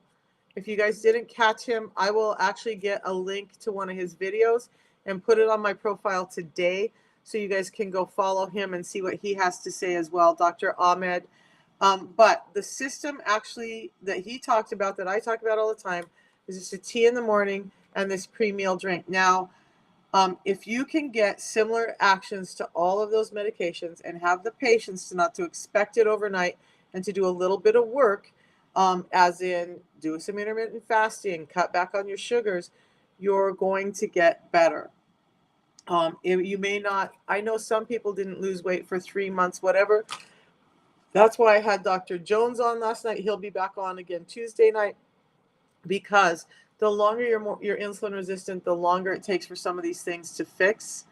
if you guys didn't catch him, I will actually get a link to one of his videos and put it on my profile today, so you guys can go follow him and see what he has to say as well, Dr. Ahmed. But the system actually that he talked about, that I talk about all the time, is just a tea in the morning and this pre-meal drink. Now, if you can get similar actions to all of those medications and have the patience to not to expect it overnight and to do a little bit of work, as in do some intermittent fasting, cut back on your sugars, you're going to get better. You may not, I know some people didn't lose weight for 3 months, whatever. That's why I had Dr. Jones on last night. He'll be back on again Tuesday night, because the longer you're insulin resistant, the longer it takes for some of these things to fix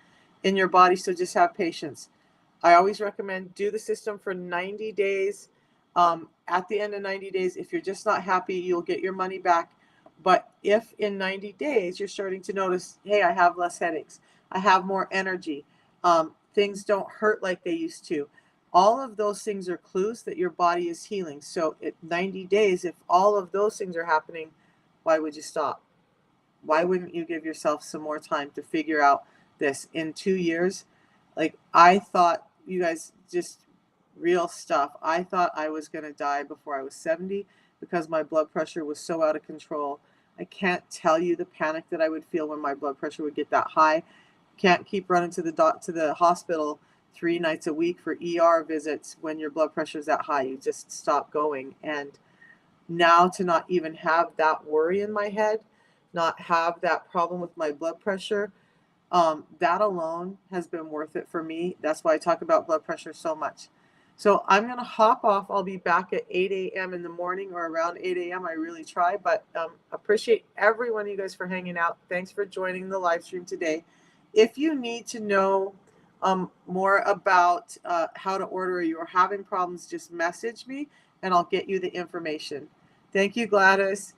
in your body. So just have patience. I always recommend do the system for 90 days. At the end of 90 days, if you're just not happy, you'll get your money back. But if in 90 days you're starting to notice, hey, I have less headaches, I have more energy, things don't hurt like they used to, all of those things are clues that your body is healing. So at 90 days, if all of those things are happening, why would you stop? Why wouldn't you give yourself some more time to figure out this? In 2 years, like, I thought, you guys, just real stuff, I thought I was going to die before I was 70 because my blood pressure was so out of control. I can't tell you the panic that I would feel when my blood pressure would get that high. Can't keep running to the hospital 3 nights a week for ER visits when your blood pressure is that high. You just stop going. And now to not even have that worry in my head, not have that problem with my blood pressure, that alone has been worth it for me. That's why I talk about blood pressure so much. So I'm going to hop off. I'll be back at 8 a.m. in the morning, or around 8 a.m. I really try, but appreciate every one of you guys for hanging out. Thanks for joining the live stream today. If you need to know more about how to order, or you're having problems, just message me and I'll get you the information. Thank you, Gladys.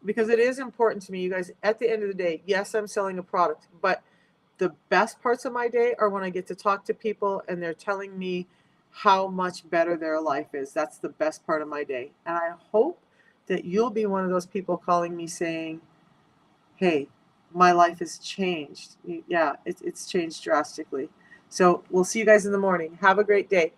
Because it is important to me, you guys, at the end of the day, yes, I'm selling a product, but the best parts of my day are when I get to talk to people and they're telling me how much better their life is. That's the best part of my day. And I hope that you'll be one of those people calling me saying, hey, my life has changed. Yeah, it's changed drastically. So we'll see you guys in the morning. Have a great day.